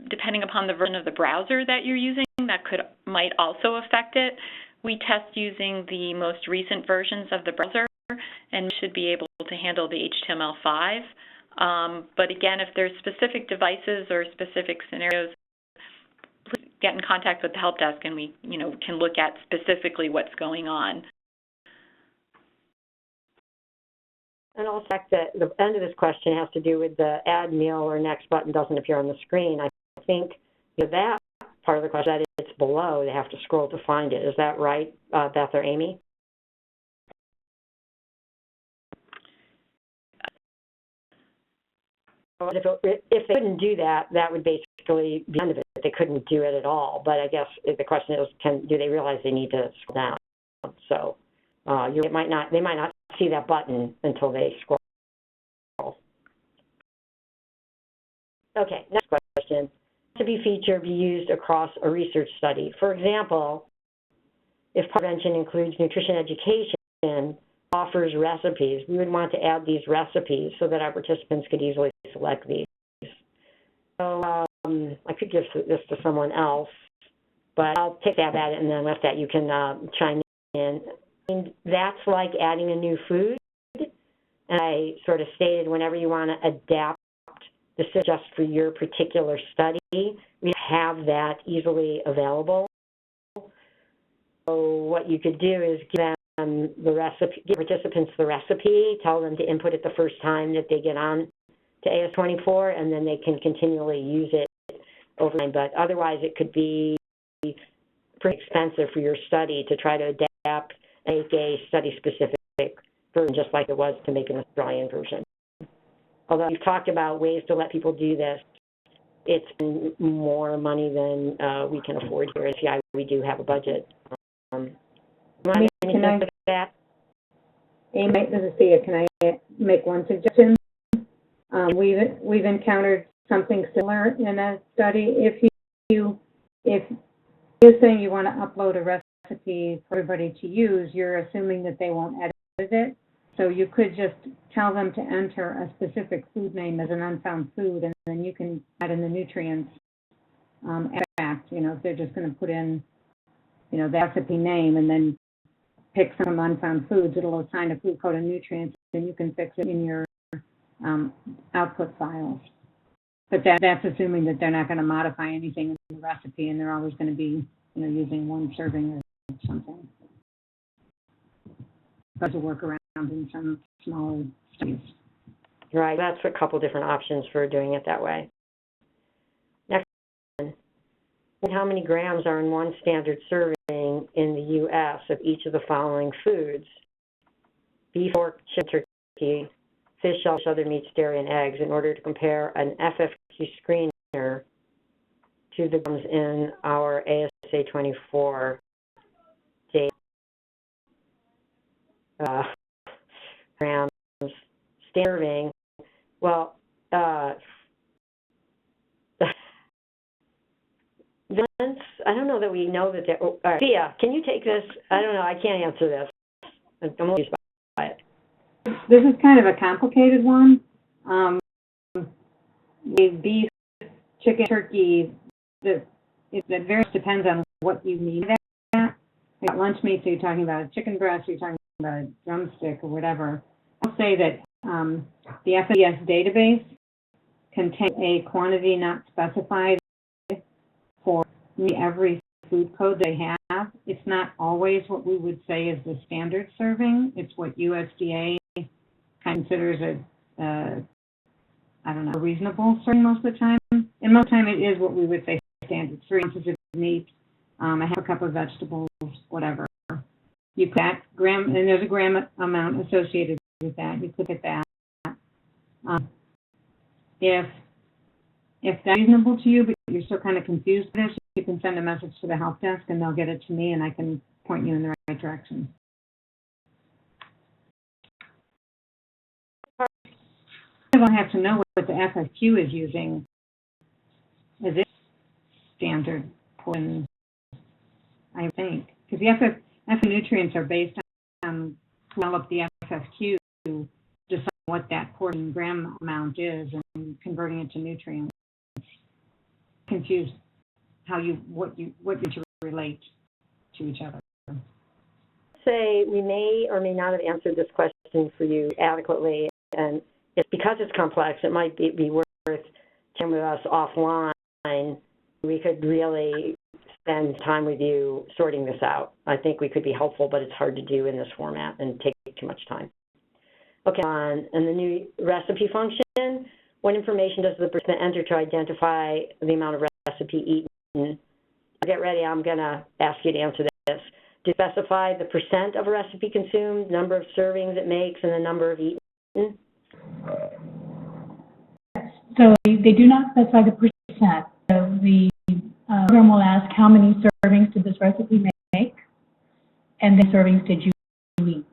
depending upon the version of the browser that you're using, that might also affect it. We test using the most recent versions of the browser and should be able to handle the HTML5. But again, if there's specific devices or specific scenarios, please get in contact with the help desk and we can look at specifically what's going on. And also, the end of this question has to do with the add meal or next button doesn't appear on the screen. I think that part of the question, that it's below, they have to scroll to find it. Is that right, Beth or Amy? If they couldn't do that, that would basically be the end of it. They couldn't do it at all. But I guess the question is, do they realize they need to scroll down? So they might not see that button until they scroll. Okay, next question. To be feature be used across a research study. For example, if prevention includes nutrition education, offers recipes, we would want to add these recipes so that our participants could easily select these. So I could give this to someone else, but I'll take that at it, and then with that you can chime in. And that's like adding a new food. And I sort of stated whenever you want to adapt the system just for your particular study, we have that easily available. So what you could do is give the recipe, give participants the recipe, tell them to input it the first time that they get on to AS24, and then they can continually use it over time. But otherwise, it could be pretty expensive for your study to try to adapt, make a study-specific version, just like it was to make an Australian version. Although we've talked about ways to let people do this, it's more money than we can afford here. At CI, we do have a budget. Can I, Amy, this is Thea. Can I make one suggestion? We've encountered something similar in a study. If you're saying you want to upload a recipe for everybody to use, you're assuming that they won't edit it. So you could just tell them to enter a specific food name as an unfound food, and then you can add in the nutrients. Fact, if they're just going to put in, the recipe name and then pick some unfound foods, it'll assign a food code and nutrients, and you can fix it in your output files. But that's assuming that they're not going to modify anything in the recipe, and they're always going to be, using one serving or something. That's a workaround in some smaller studies. Right, that's a couple different options for doing it that way. Next one. How many grams are in one standard serving in the U.S. of each of the following foods? Beef, pork, chicken, turkey, fish, shellfish, other meats, dairy, and eggs, in order to compare an FAQ screener to the grams in our ASA24 data. Grams serving. Well, Vince, I don't know that we know that they're, all right. Thea, can you take this? I don't know, I can't answer this. I'm confused by it. This is kind of a complicated one. With beef, chicken, turkey, it very much depends on what you mean by that. Like lunch meat, so you're talking about a chicken breast, you're talking about a drumstick or whatever. I'll say that the FNDDS database contains a quantity not specified for every food code they have. It's not always what we would say is the standard serving. It's what USDA considers a reasonable serving most of the time. And most of the time it is what we would say standard. 3 ounces of meat, a half a cup of vegetables, whatever. You put that gram, and there's a gram amount associated with that. You click at that. If that's reasonable to you, but you're still kind of confused with this, you can send a message to the help desk, and they'll get it to me, and I can point you in the right direction. I'll have to know what the FAQ is using as its standard portion, I think. Because the FA nutrients are based on develop the FAQ to decide what that portion gram amount is and converting it to nutrients. Confused what you relate to each other. Say we may or may not have answered this question for you adequately, and it's because it's complex. It might be worth chatting with us offline. We could really spend time with you sorting this out. I think we could be helpful, but it's hard to do in this format and take too much time. Okay, and the new recipe function, what information does the person enter to identify the amount of recipe eaten? Get ready, I'm going to ask you to answer this. To specify the percent of a recipe consumed, number of servings it makes, and the number of eaten? So they do not specify the percent. So the program will ask how many servings did this recipe make, and then servings did you eat.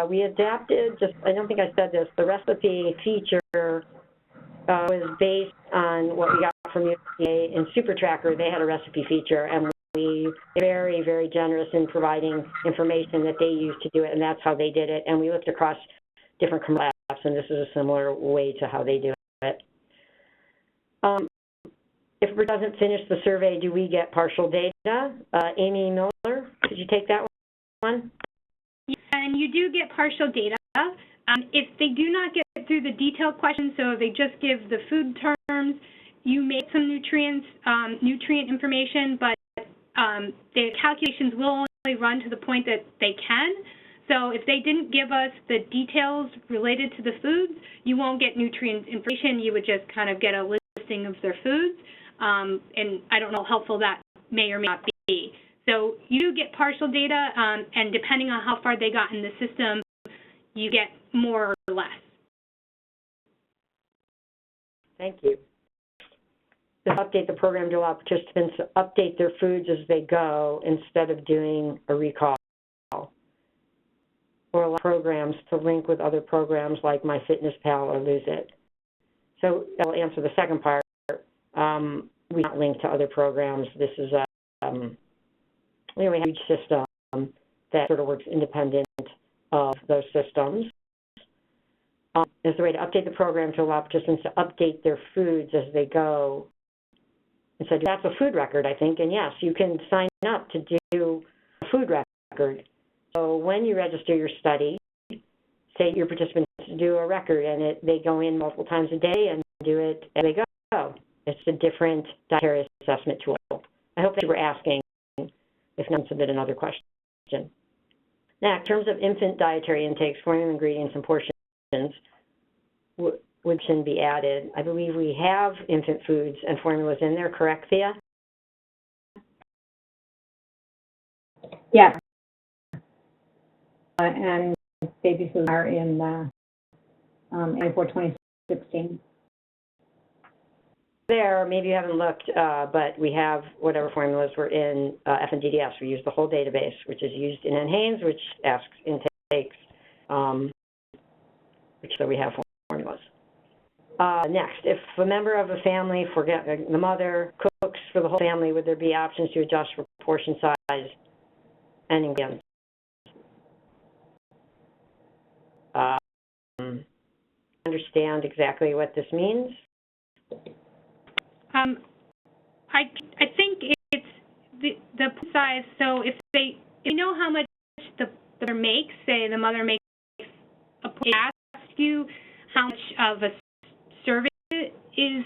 We adapted, I don't think I said this, the recipe feature was based on what we got from USDA and Super Tracker. They had a recipe feature, and we were very, very generous in providing information that they used to do it, and that's how they did it. And we looked across different labs, and this is a similar way to how they do it. If it doesn't finish the survey, do we get partial data? Amy Miller, could you take that one? Yeah, and you do get partial data. If they do not get through the detailed questions, so they just give the food terms, you make some nutrient information, but the calculations will only run to the point that they can. So if they didn't give us the details related to the foods, you won't get nutrient information. You would just kind of get a listing of their foods. And I don't know how helpful that may or may not be. So you do get partial data, and depending on how far they got in the system, you get more or less. Thank you. To update the program to allow participants to update their foods as they go instead of doing a recall, or allow programs to link with other programs like MyFitnessPal or Lose It. So I'll answer the second part. We don't link to other programs. This is a we have a huge system that sort of works independent of those systems. Is the way to update the program to allow participants to update their foods as they go. And so that's a food record, I think, and yes, you can sign up to do a food record. So when you register your study, say your participants do a record and they go in multiple times a day and do it as they go. It's a different dietary assessment tool. I hope that you were asking. If not, submit another question. Now, in terms of infant dietary intakes, formula ingredients and portions, which can be added. I believe we have infant foods and formulas in there, correct, Thea? Yes. And baby foods are in A4 2016. There, maybe you haven't looked, but we have whatever formulas were in FNDDS. We use the whole database, which is used in NHANES, which asks intakes, so we have formulas. Next, if a member of a family, the mother cooks for the whole family, would there be options to adjust for portion size and ingredients? Understand exactly what this means? I think it's the size. So if you know how much the mother makes, say the mother makes a portion, ask you how much of a serving is,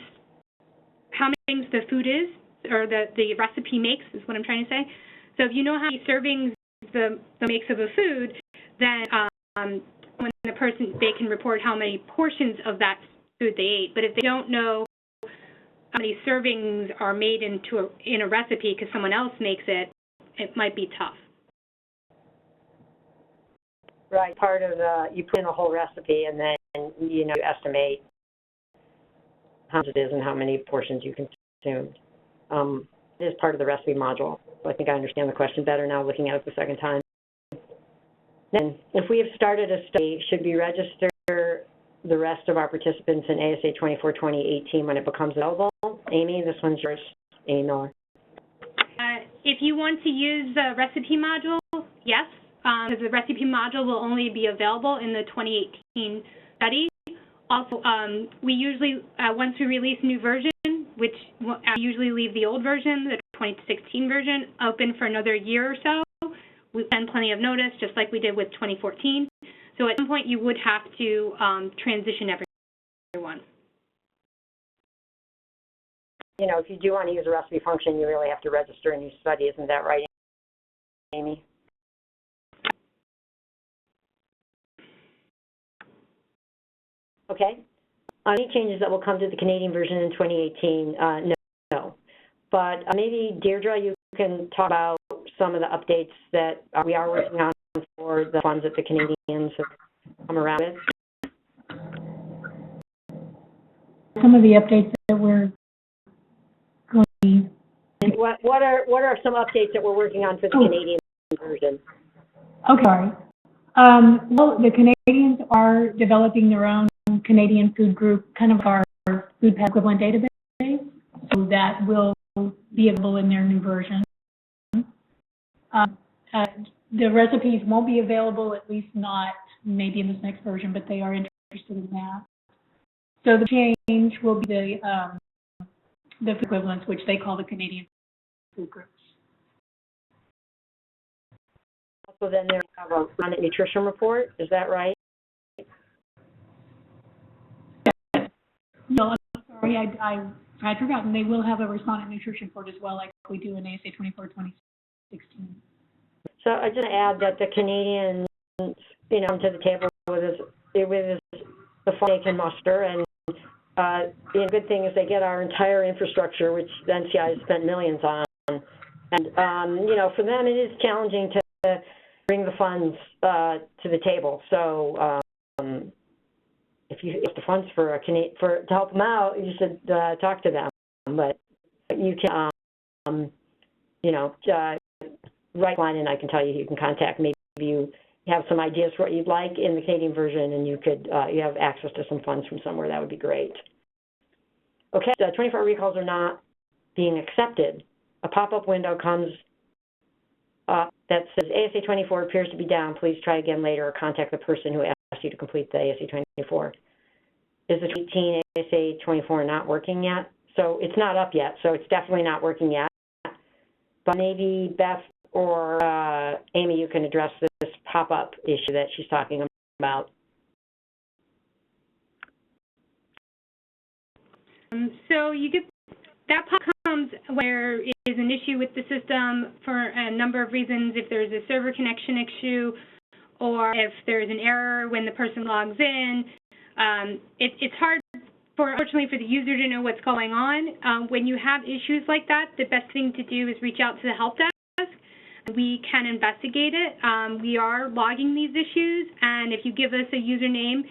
how many things the food is, or the recipe makes, is what I'm trying to say. So if you know how many servings the makes of a food, then when the person, they can report how many portions of that food they ate. But if they don't know how many servings are made in a recipe because someone else makes it, it might be tough. Right, part of you put in a whole recipe and then, you estimate how much it is and how many portions you consumed. It is part of the recipe module, so I think I understand the question better now looking at it the second time. Then, if we have started a study, should we register the rest of our participants in ASA24 2018 when it becomes available? Amy, this one's yours. Amy Miller. If you want to use the recipe module, yes, because the recipe module will only be available in the 2018 study. Also, we usually, once we release a new version, which I usually leave the old version, the 2016 version, open for another year or so. We send plenty of notice, just like we did with 2014. So at some point, you would have to transition everyone. If you do want to use a recipe function, you really have to register a new study. Isn't that right, Amy? Okay. Any changes that will come to the Canadian version in 2018? No. But maybe, Deirdre, you can talk about some of the updates that we are working on for the funds that the Canadians have come around with. Some of the updates that we're going to be... What are some updates that we're working on for the Canadian version? Okay, sorry. Well, the Canadians are developing their own Canadian food group, kind of our food path equivalent database, so that will be available in their new version. The recipes won't be available, at least not maybe in this next version, but they are interested in that. So the change will be the food equivalents, which they call the Canadian food groups. So then they have a chronic nutrition report, is that right? No, I'm sorry, I had forgotten. They will have a respondent nutrition report as well, like we do in ASA24 2016. 16. So I just add that the Canadians, come to the table with the fund they can muster, and the good thing is they get our entire infrastructure, which the NCI has spent millions on. And, for them, it is challenging to bring the funds to the table. So if you have the funds to help them out, you should talk to them. But you can, write line, and I can tell you can contact. Maybe you have some ideas for what you'd like in the Canadian version, and you could you have access to some funds from somewhere. That would be great. Okay, 24 recalls are not being accepted. A pop-up window comes up that says ASA24 appears to be down. Please try again later or contact the person who asked you to complete the ASA24. Is the 2018 ASA24 not working yet? So it's not up yet, so it's definitely not working yet. But maybe Beth or Amy, you can address this pop-up issue that she's talking about. So you get that pop comes where it is an issue with the system for a number of reasons. If there's a server connection issue, or if there's an error when the person logs in, it's hard, unfortunately, for the user to know what's going on. When you have issues like that, the best thing to do is reach out to the help desk. We can investigate it. We are logging these issues, and if you give us a username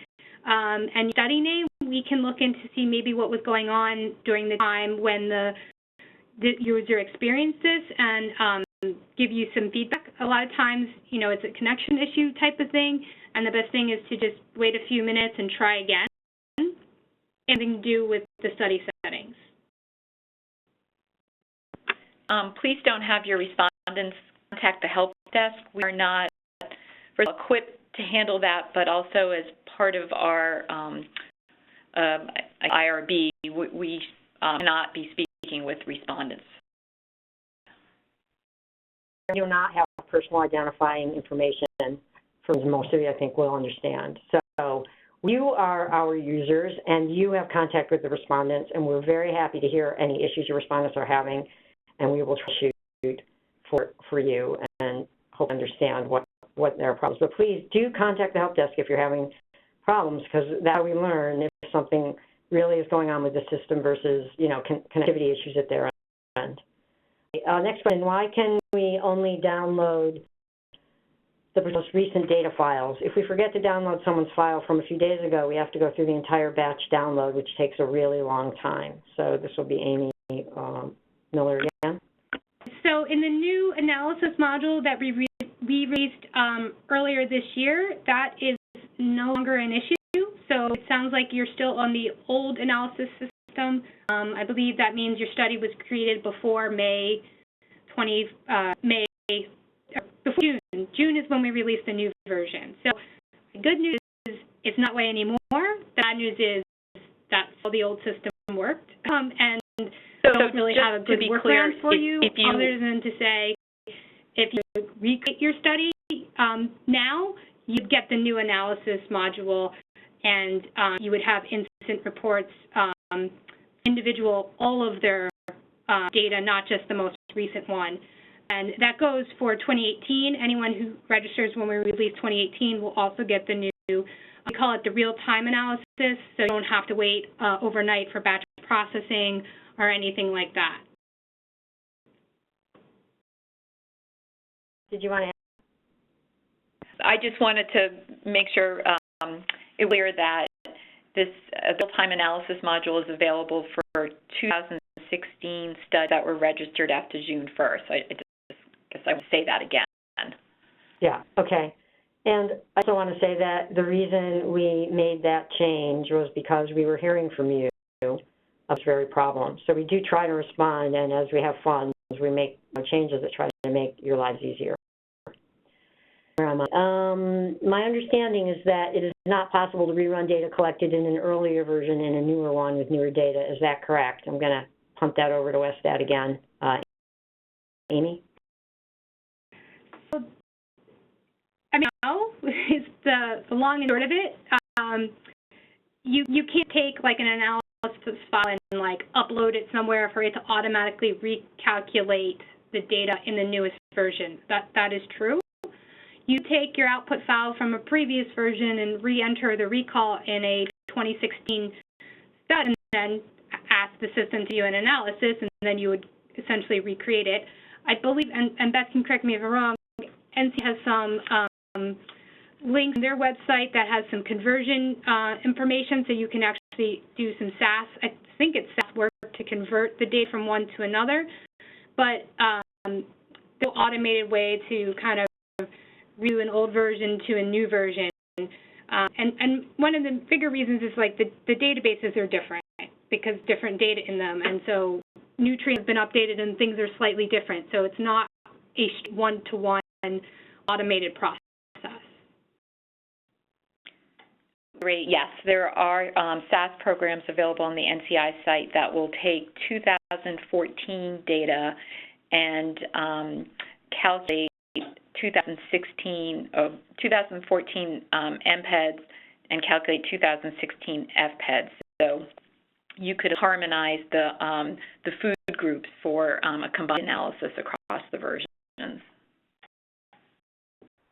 and study name, we can look in to see maybe what was going on during the time when the user experienced this and give you some feedback. A lot of times, it's a connection issue type of thing, and the best thing is to just wait a few minutes and try again. Anything to do with the study settings. Please don't have your respondents contact the help desk. We are not equipped to handle that, but also as part of our IRB, we cannot be speaking with respondents. You do not have personal identifying information, for most of you, I think, will understand. So you are our users, and you have contact with the respondents, and we're very happy to hear any issues your respondents are having, and we will troubleshoot for you and hope to understand what their problems. But please do contact the help desk if you're having problems, because that's how we learn if something really is going on with the system versus, connectivity issues at their end. Next question, why can we only download the most recent data files? If we forget to download someone's file from a few days ago, we have to go through the entire batch download, which takes a really long time. So this will be Amy Miller again. So in the new analysis module that we released earlier this year, that is no longer an issue. So it sounds like you're still on the old analysis system. I believe that means your study was created before before June. June is when we released the new version. So the good news is it's not that way anymore. The bad news is that's how the old system worked. And so don't really have a good workaround for you other than to say if you recreate your study now, you'd get the new analysis module, and you would have instant reports, all of their data, not just the most recent one. And that goes for 2018. Anyone who registers when we release 2018 will also get the new, we call it the real-time analysis, so you don't have to wait overnight for batch processing or anything like that. Did you want to add? I just wanted to make sure it's clear that this real-time analysis module is available for 2016 studies that were registered after June 1st. I guess I would say that again. Yeah, okay. And I also want to say that the reason we made that change was because we were hearing from you of this very problem. So we do try to respond, and as we have funds, we make changes that try to make your lives easier. My understanding is that it is not possible to rerun data collected in an earlier version in a newer one with newer data. Is that correct? I'm going to punt that over to Westat again. Amy? No, is the long and short of it. You can't take like an analysis file and like upload it somewhere for it to automatically recalculate the data in the newest version. That is true. You take your output file from a previous version and re-enter the recall in a 2016 study, and then ask the system to do an analysis, and then you would essentially recreate it. I believe, and Beth can correct me if I'm wrong, NC has some links on their website that has some conversion information, so you can actually do some SAS. I think it's SAS work to convert the data from one to another, but the automated way to kind of redo an old version to a new version. And one of the bigger reasons is like the databases are different because different data in them, and so nutrients have been updated and things are slightly different. So it's not a one-to-one automated process. Great. Yes, there are SAS programs available on the NCI site that will take 2014 data and calculate 2014 MPEDs and calculate 2016 FPEDs. So you could harmonize the food groups for a combined analysis across the versions.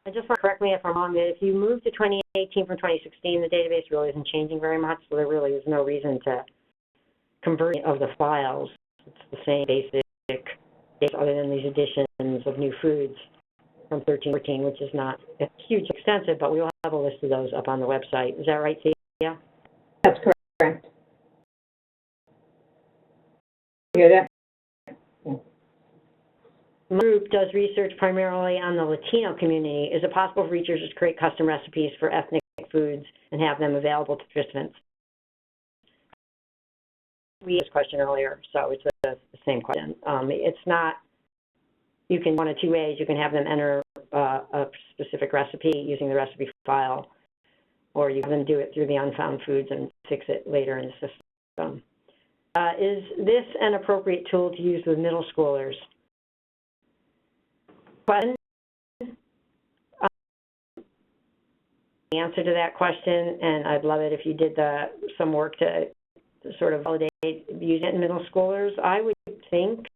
I just want to correct me if I'm wrong, that if you move to 2018 from 2016, the database really isn't changing very much, so there really is no reason to convert of the files. It's the same basic data other than these additions of new foods from 13-14, which is not huge extensive, but we will have a list of those up on the website. Is that right, Thea? That's correct. Hear that? My group does research primarily on the Latino community. Is it possible for researchers to create custom recipes for ethnic foods and have them available to participants? We asked this question earlier, so it's the same question. It's not, you can, one of two ways, you can have them enter a specific recipe using the recipe file, or you can have them do it through the unfound foods and fix it later in the system. Is this an appropriate tool to use with middle schoolers? Question. The answer to that question, and I'd love it if you did some work to sort of validate using it in middle schoolers. I would think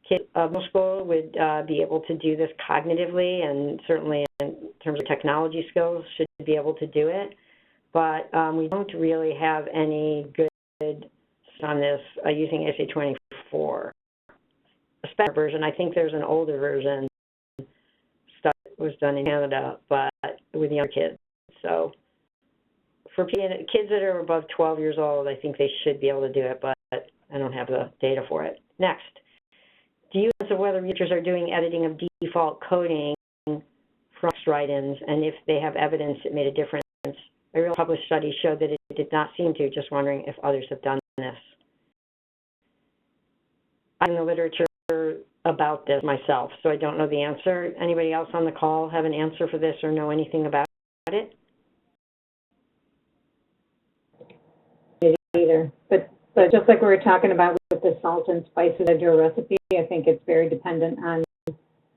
kids of middle school would be able to do this cognitively, and certainly in terms of technology skills should be able to do it. But we don't really have any good on this using ASA24. A special version, I think there's an older version. Stuff was done in Canada, but with younger kids. So for kids that are above 12 years old, I think they should be able to do it, but I don't have the data for it. Next, do you know whether researchers are doing editing of default coding from write-ins, and if they have evidence it made a difference? A real published study showed that it did not seem to. Just wondering if others have done this. I'm in the literature about this myself, so I don't know the answer. Anybody else on the call have an answer for this or know anything about it? Either, but just like we were talking about with the salt and spices of your recipe, I think it's very dependent on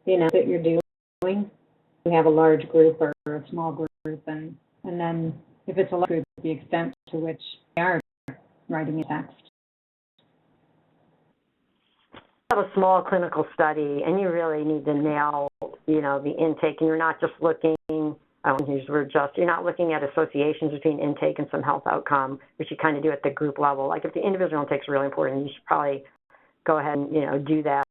the amount that you're doing. You have a large group or a small group, and then if it's a large group, the extent to which they are writing a text. Have a small clinical study, and you really need to nail, the intake, and you're not just looking. I won't use the word just. You're not looking at associations between intake and some health outcome, which you kind of do at the group level. Like if the individual intake is really important, you should probably go ahead and do that.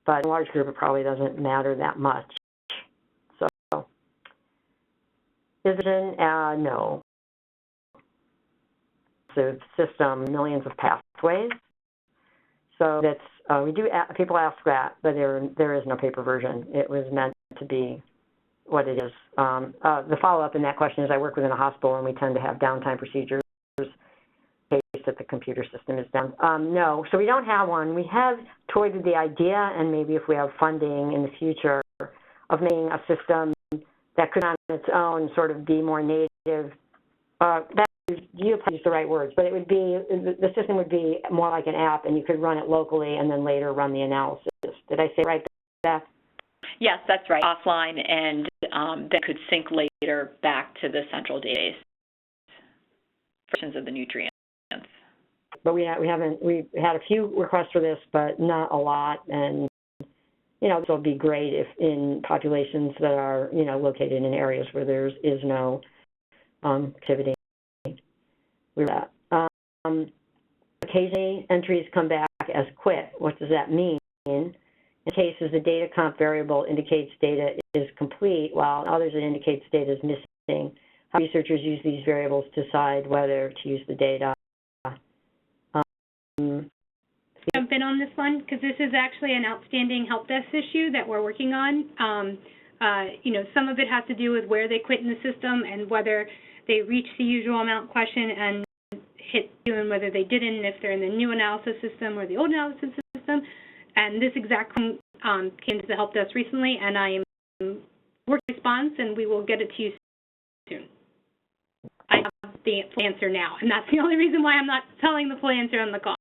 But in a large group, it probably doesn't matter that much. So, is it no. So system, millions of pathways. So that's people ask that, but there is no paper version. It was meant to be what it is. The follow-up in that question is I work within a hospital and we tend to have downtime procedures in case that the computer system is down. No, so we don't have one. We have toyed with the idea, and maybe if we have funding in the future, of making a system that could on its own sort of be more native. You use the right words, but it would be, the system would be more like an app, and you could run it locally and then later run the analysis. Did I say right, Beth? Yes, that's right. Offline, and that could sync later back to the central database versions of the nutrients. but we had a few requests for this, but not a lot. And, this will be great if in populations that are, located in areas where there is no activity. Occasionally, entries come back as quit. What does that mean? In cases, the data comp variable indicates data is complete, while in others it indicates data is missing. How researchers use these variables to decide whether to use the data. Jump in on this one, because this is actually an outstanding help desk issue that we're working on. Some of it has to do with where they quit in the system and whether they reached the usual amount question and hit and whether they didn't, if they're in the new analysis system or the old analysis system. And this exact one came to the help desk recently, and I am working response, and we will get it to you soon. I have the full answer now, and that's the only reason why I'm not telling the full answer on the call.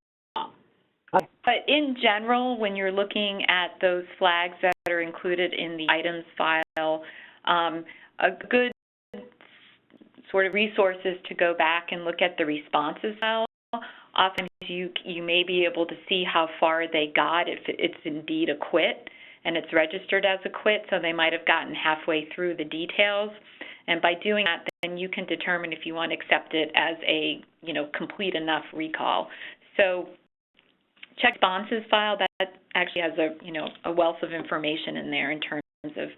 But in general, when you're looking at those flags that are included in the items file, a good sort of resources to go back and look at the responses file. Often you may be able to see how far they got if it's indeed a quit and it's registered as a quit, so they might have gotten halfway through the details. And by doing that, then you can determine if you want to accept it as a, complete enough recall. So check responses file, that actually has a wealth of information in there in terms of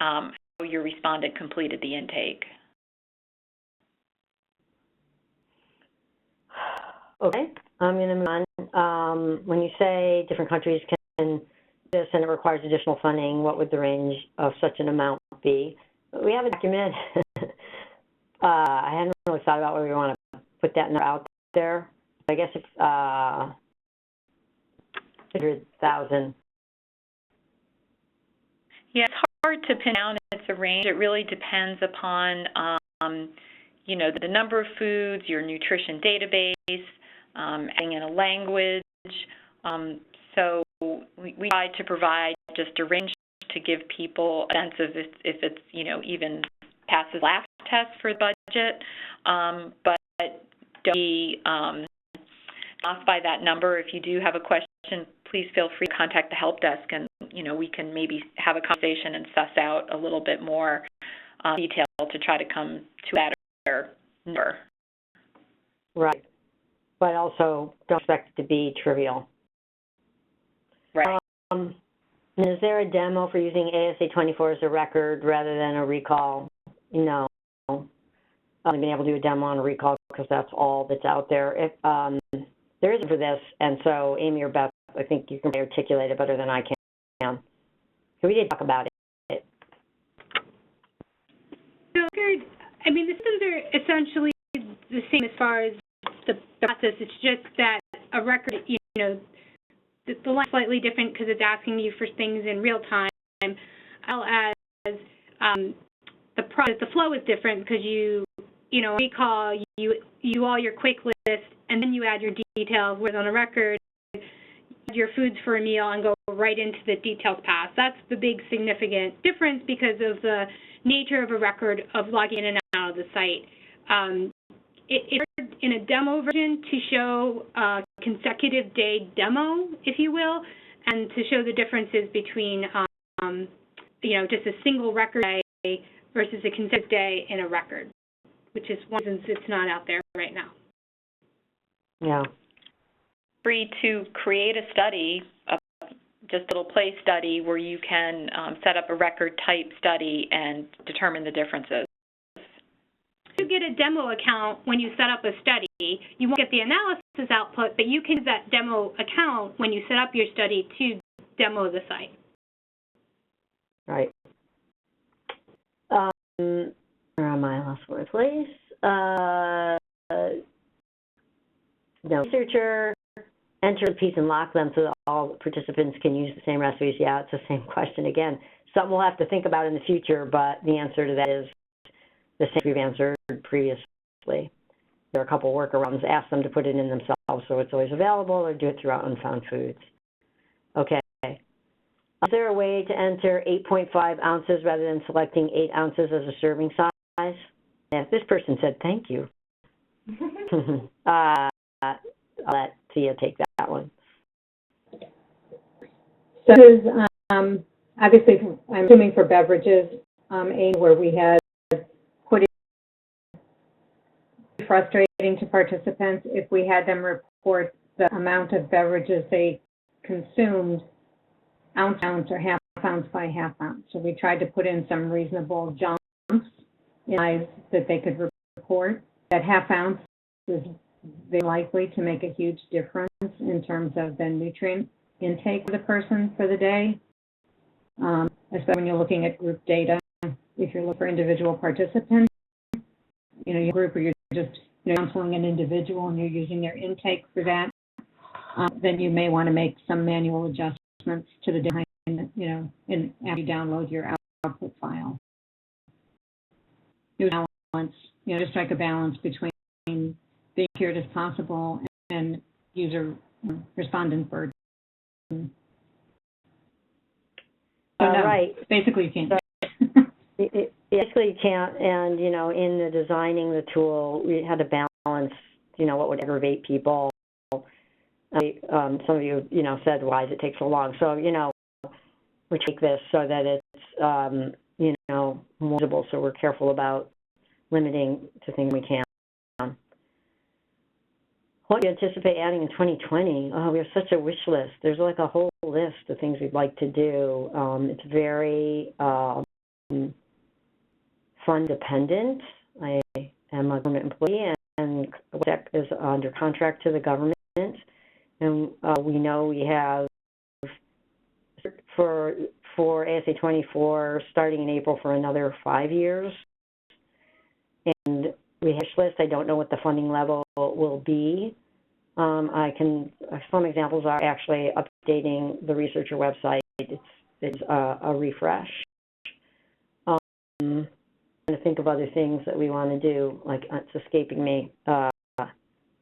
how your respondent completed the intake. Okay, I'm going to move on. When you say different countries can do this and it requires additional funding, what would the range of such an amount be? We have a document. I hadn't really thought about whether we want to put that number out there. I guess if 100,000. Yeah, it's hard to pin down. It's a range. It really depends upon, the number of foods, your nutrition database, adding in a language. So we try to provide just a range to give people a sense of if it's, even passes last test for the budget. But don't be off by that number. If you do have a question, please feel free to contact the help desk, and we can maybe have a conversation and suss out a little bit more detail to try to come to a better number. Right, but also don't expect it to be trivial. Right. Is there a demo for using ASA24 as a record rather than a recall? No. I've only been able to do a demo on a recall because that's all that's out there. If there isn't for this, and so Amy or Beth, I think you can articulate it better than I can. So we did talk about it. So, the systems are essentially the same as far as the process. It's just that a record, the line is slightly different because it's asking you for things in real time, as well as the flow is different because recall, you do all your quick list and then you add your details, whereas on a record, you add your foods for a meal and go right into the details pass. That's the big significant difference because of the nature of a record of logging in and out of the site. It's in a demo version to show a consecutive day demo, if you will, and to show the differences between, just a single record day versus a consecutive day in a record, which is one reason it's not out there right now. Yeah. Free to create a study, just a little play study where you can set up a record type study and determine the differences. You get a demo account when you set up a study. You won't get the analysis output, but you can use that demo account when you set up your study to demo the site. Right. Where am I? Lost word, please. No. Researcher, enter the piece and lock them so that all participants can use the same recipes. Yeah, it's the same question again. Something we'll have to think about in the future, but the answer to that is the same we've answered previously. There are a couple workarounds. Ask them to put it in themselves so it's always available, or do it throughout Unfound Foods. Okay. Is there a way to enter 8.5 ounces rather than selecting 8 ounces as a serving size? Yes, this person said thank you. I'll let Thea take that one. So this is, obviously, I'm assuming for beverages, where we had put it frustrating to participants if we had them report the amount of beverages they consumed ounce or half ounce by half ounce. So we tried to put in some reasonable jumps in size that they could report. That half ounce is very likely to make a huge difference in terms of the nutrient intake of the person for the day, especially when you're looking at group data. If you're looking for individual participants, your group, or you're just counseling an individual and you're using their intake for that, then you may want to make some manual adjustments to the data, and after you download your output file. Balance, to strike a balance between being accurate as possible and user respondent burden. Right. Basically, you can't. Basically, you can't. And in the designing the tool, we had to balance. What would aggravate people. Some of you, said, why does it take so long? So, we take this so that it's, more visible. So we're careful about limiting to things we can. What do you anticipate adding in 2020? Oh, we have such a wish list. There's like a whole list of things we'd like to do. It's very fund dependent. I am a government employee and is under contract to the government. And we know we have for ASA24 starting in April for another 5 years. And we have a list. I don't know what the funding level will be. Some examples are actually updating the researcher website. It's a refresh. I'm trying to think of other things that we want to do, like it's escaping me. There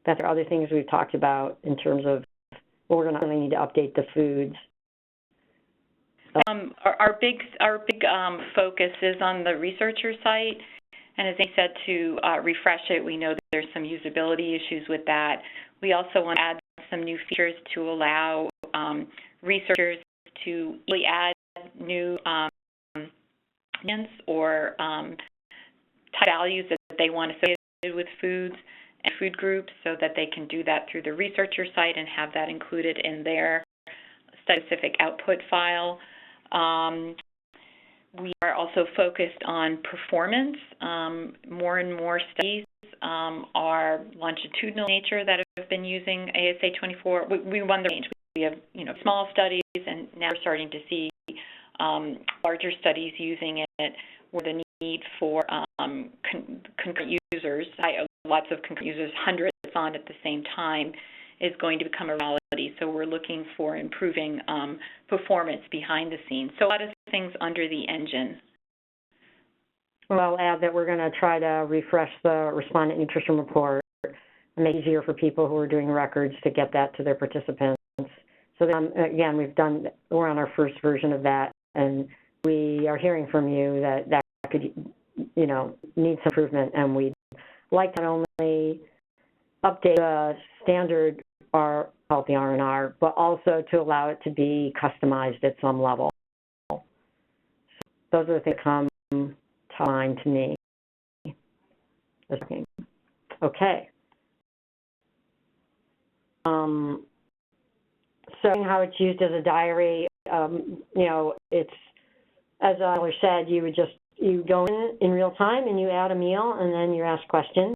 are other things we've talked about in terms of, we're going to only need to update the foods. Our big focus is on the researcher site, and as they said, to refresh it, we know that there's some usability issues with that. We also want to add some new features to allow researchers to really add new or type values that they want associated with foods and food groups, so that they can do that through the researcher site and have that included in their specific output file. We are also focused on performance. More and more studies are longitudinal nature that have been using ASA24. We run the range. We have small studies, and now we're starting to see larger studies using it, where the need for concurrent users, lots of concurrent users, hundreds on at the same time, is going to become a reality. So we're looking for improving performance behind the scenes. So a lot of things under the engine. Well, I'll add that we're going to try to refresh the respondent nutrition report and make it easier for people who are doing records to get that to their participants. So then, again, we're on our first version of that, and we are hearing from you that could, need some improvement, and we'd like to not only update the standard called the R&R, but also to allow it to be customized at some level. So those are the things that come to mind to me. Okay. So how it's used as a diary, it's, as Tyler said, you go in real time and you add a meal, and then you ask questions.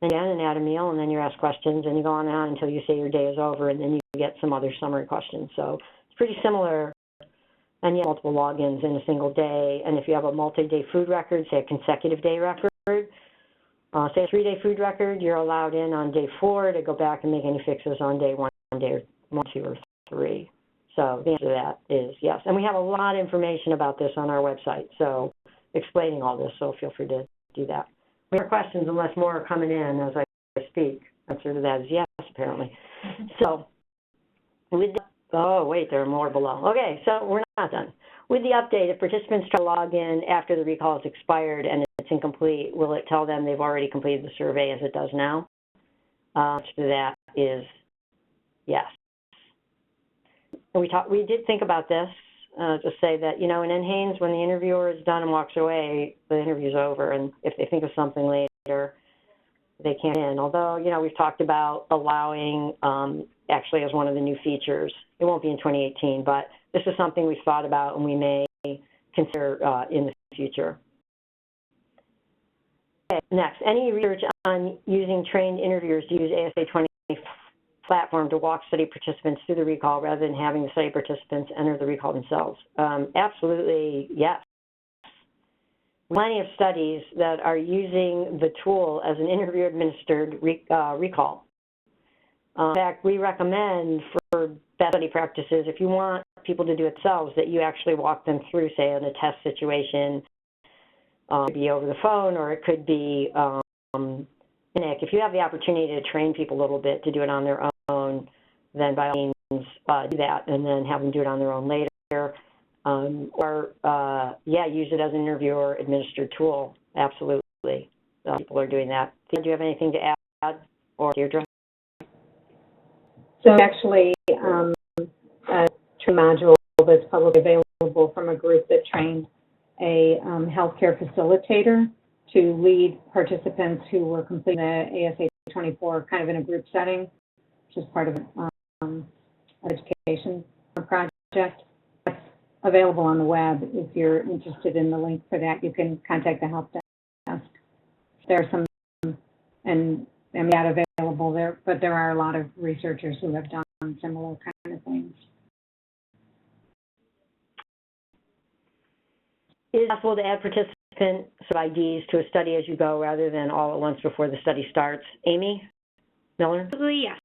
Again, and add a meal, and then you ask questions, and you go on and on until you say your day is over, and then you get some other summary questions. So it's pretty similar, and you have multiple logins in a single day. And if you have a multi-day food record, say a consecutive day record, say a 3-day food record, you're allowed in on day 4 to go back and make any fixes on day 1, day 1, 2, or 3. So the answer to that is yes. And we have a lot of information about this on our website, so explaining all this, so feel free to do that. More questions, unless more are coming in as I speak. Answer to that is yes, apparently. So, there are more below. Okay, so we're not done. With the update, if participants try to log in after the recall has expired and it's incomplete, will it tell them they've already completed the survey as it does now? Answer to that is yes. And we did think about this, to say that, you know, in NHANES, when the interviewer is done and walks away, the interview's over, and if they think of something later, they can't in. Although, you know, we've talked about allowing, actually as one of the new features, it won't be in 2018, but this is something we've thought about and we may consider in the future. Okay, next, any research on using trained interviewers to use ASA24 platform to walk study participants through the recall rather than having the study participants enter the recall themselves? Absolutely, yes. Plenty of studies that are using the tool as an interviewer-administered recall. In fact, we recommend for best study practices, if you want people to do it themselves, that you actually walk them through, say, in a test situation. It could be over the phone, or it could be if you have the opportunity to train people a little bit to do it on their own, then by all means do that, and then have them do it on their own later. Use it as an interviewer-administered tool. Absolutely, people are doing that. Do you have anything to add, or Deirdre? So actually, a training module that's publicly available from a group that trained a healthcare facilitator to lead participants who were completing the ASA24 kind of in a group setting, which is part of an education project. That's available on the web. If you're interested in the link for that, you can contact the help desk. There are some, and that available there, but there are a lot of researchers who have done similar kind of things. Is it possible to add participant IDs to a study as you go rather than all at once before the study starts? Amy Miller? Absolutely, yes.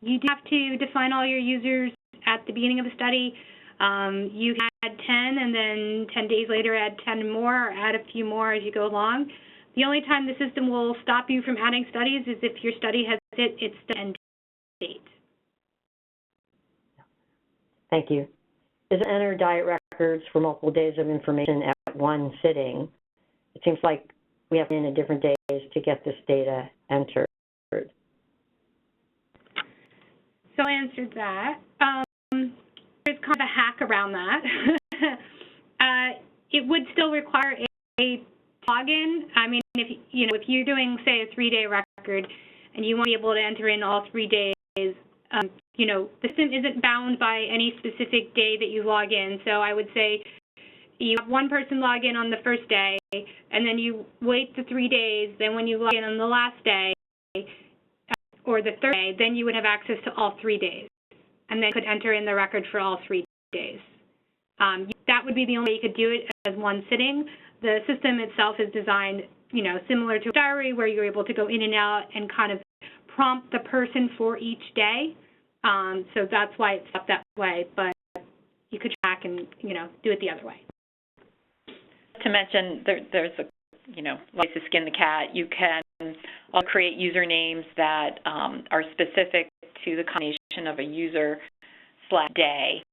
You do have to define all your users at the beginning of the study. You can add 10 and then 10 days later add 10 more or add a few more as you go along. The only time the system will stop you from adding studies is if your study has hit its end date. Thank you. Is enter diet records for multiple days of information at one sitting? It seems like we have in different days to get this data entered. So I answered that. There's kind of a hack around that. It would still require a login. I mean, if you're doing, say, a 3-day record and you want to be able to enter in all 3 days, the system isn't bound by any specific day that you log in. So I would say you have one person log in on the first day, and then you wait the 3 days. Then when you log in on the last day or the third day, then you would have access to all 3 days, and then could enter in the record for all 3 days. That would be the only way you could do it as one sitting. The system itself is designed, similar to a diary, where you're able to go in and out and kind of prompt the person for each day. So that's why it's set that way, but you could track and, do it the other way. To mention, there's a, ways to skin the cat. You can create usernames that are specific to the combination of a user/day.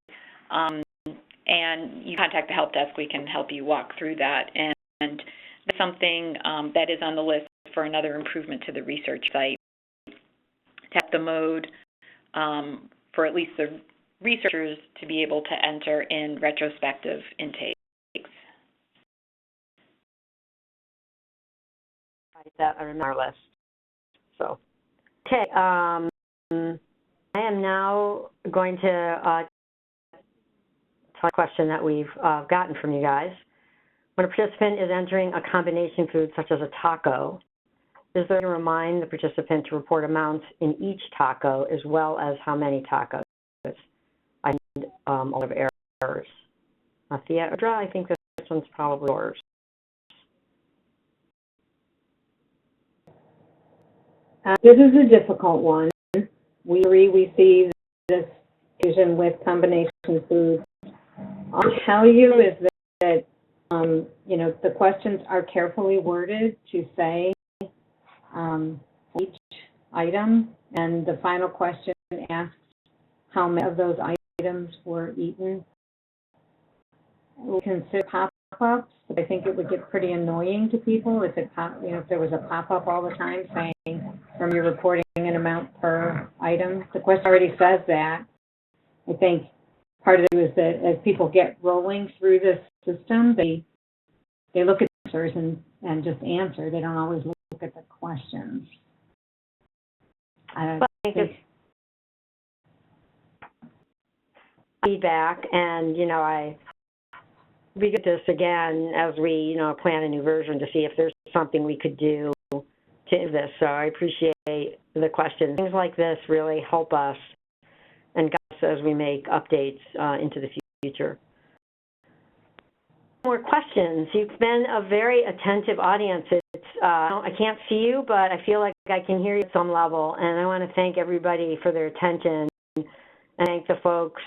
And you contact the help desk, we can help you walk through that. And that's something that is on the list for another improvement to the research site. Tap the mode for at least the researchers to be able to enter in retrospective intakes. That are on our list. So, okay, I am now going to a question that we've gotten from you guys. When a participant is entering a combination food such as a taco, is there to remind the participant to report amounts in each taco as well as how many tacos? I need a lot of errors. Deirdre, I think this one's probably yours. This is a difficult one. We see this fusion with combination foods. I'll tell you is that the questions are carefully worded to say each item, and the final question asks how many of those items were eaten. We consider pop-ups. I think it would get pretty annoying to people if it if there was a pop-up all the time saying, from your reporting an amount per item. The question already says that. I think part of it is that as people get rolling through this system, they look at answers and just answer. They don't always look at the questions. I think feedback, and we get this again as we plan a new version to see if there's something we could do to this. So I appreciate the questions. Things like this really help us and guide us as we make updates into the future. More questions. You've been a very attentive audience. I can't see you, but I feel like I can hear you at some level, and I want to thank everybody for their attention and thank the folks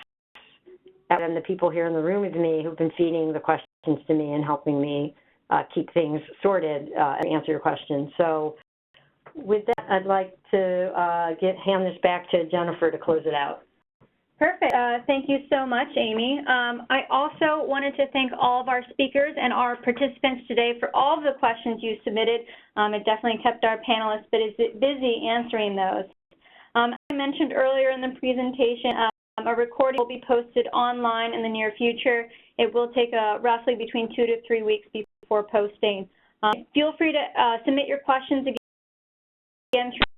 and the people here in the room with me who've been feeding the questions to me and helping me keep things sorted and answer your questions. So with that, I'd like to hand this back to Jennifer to close it out. Perfect. Thank you so much, Amy. I also wanted to thank all of our speakers and our participants today for all of the questions you submitted. It definitely kept our panelists busy answering those. As I mentioned earlier in the presentation, a recording will be posted online in the near future. It will take roughly between 2 to 3 weeks before posting. Feel free to submit your questions again through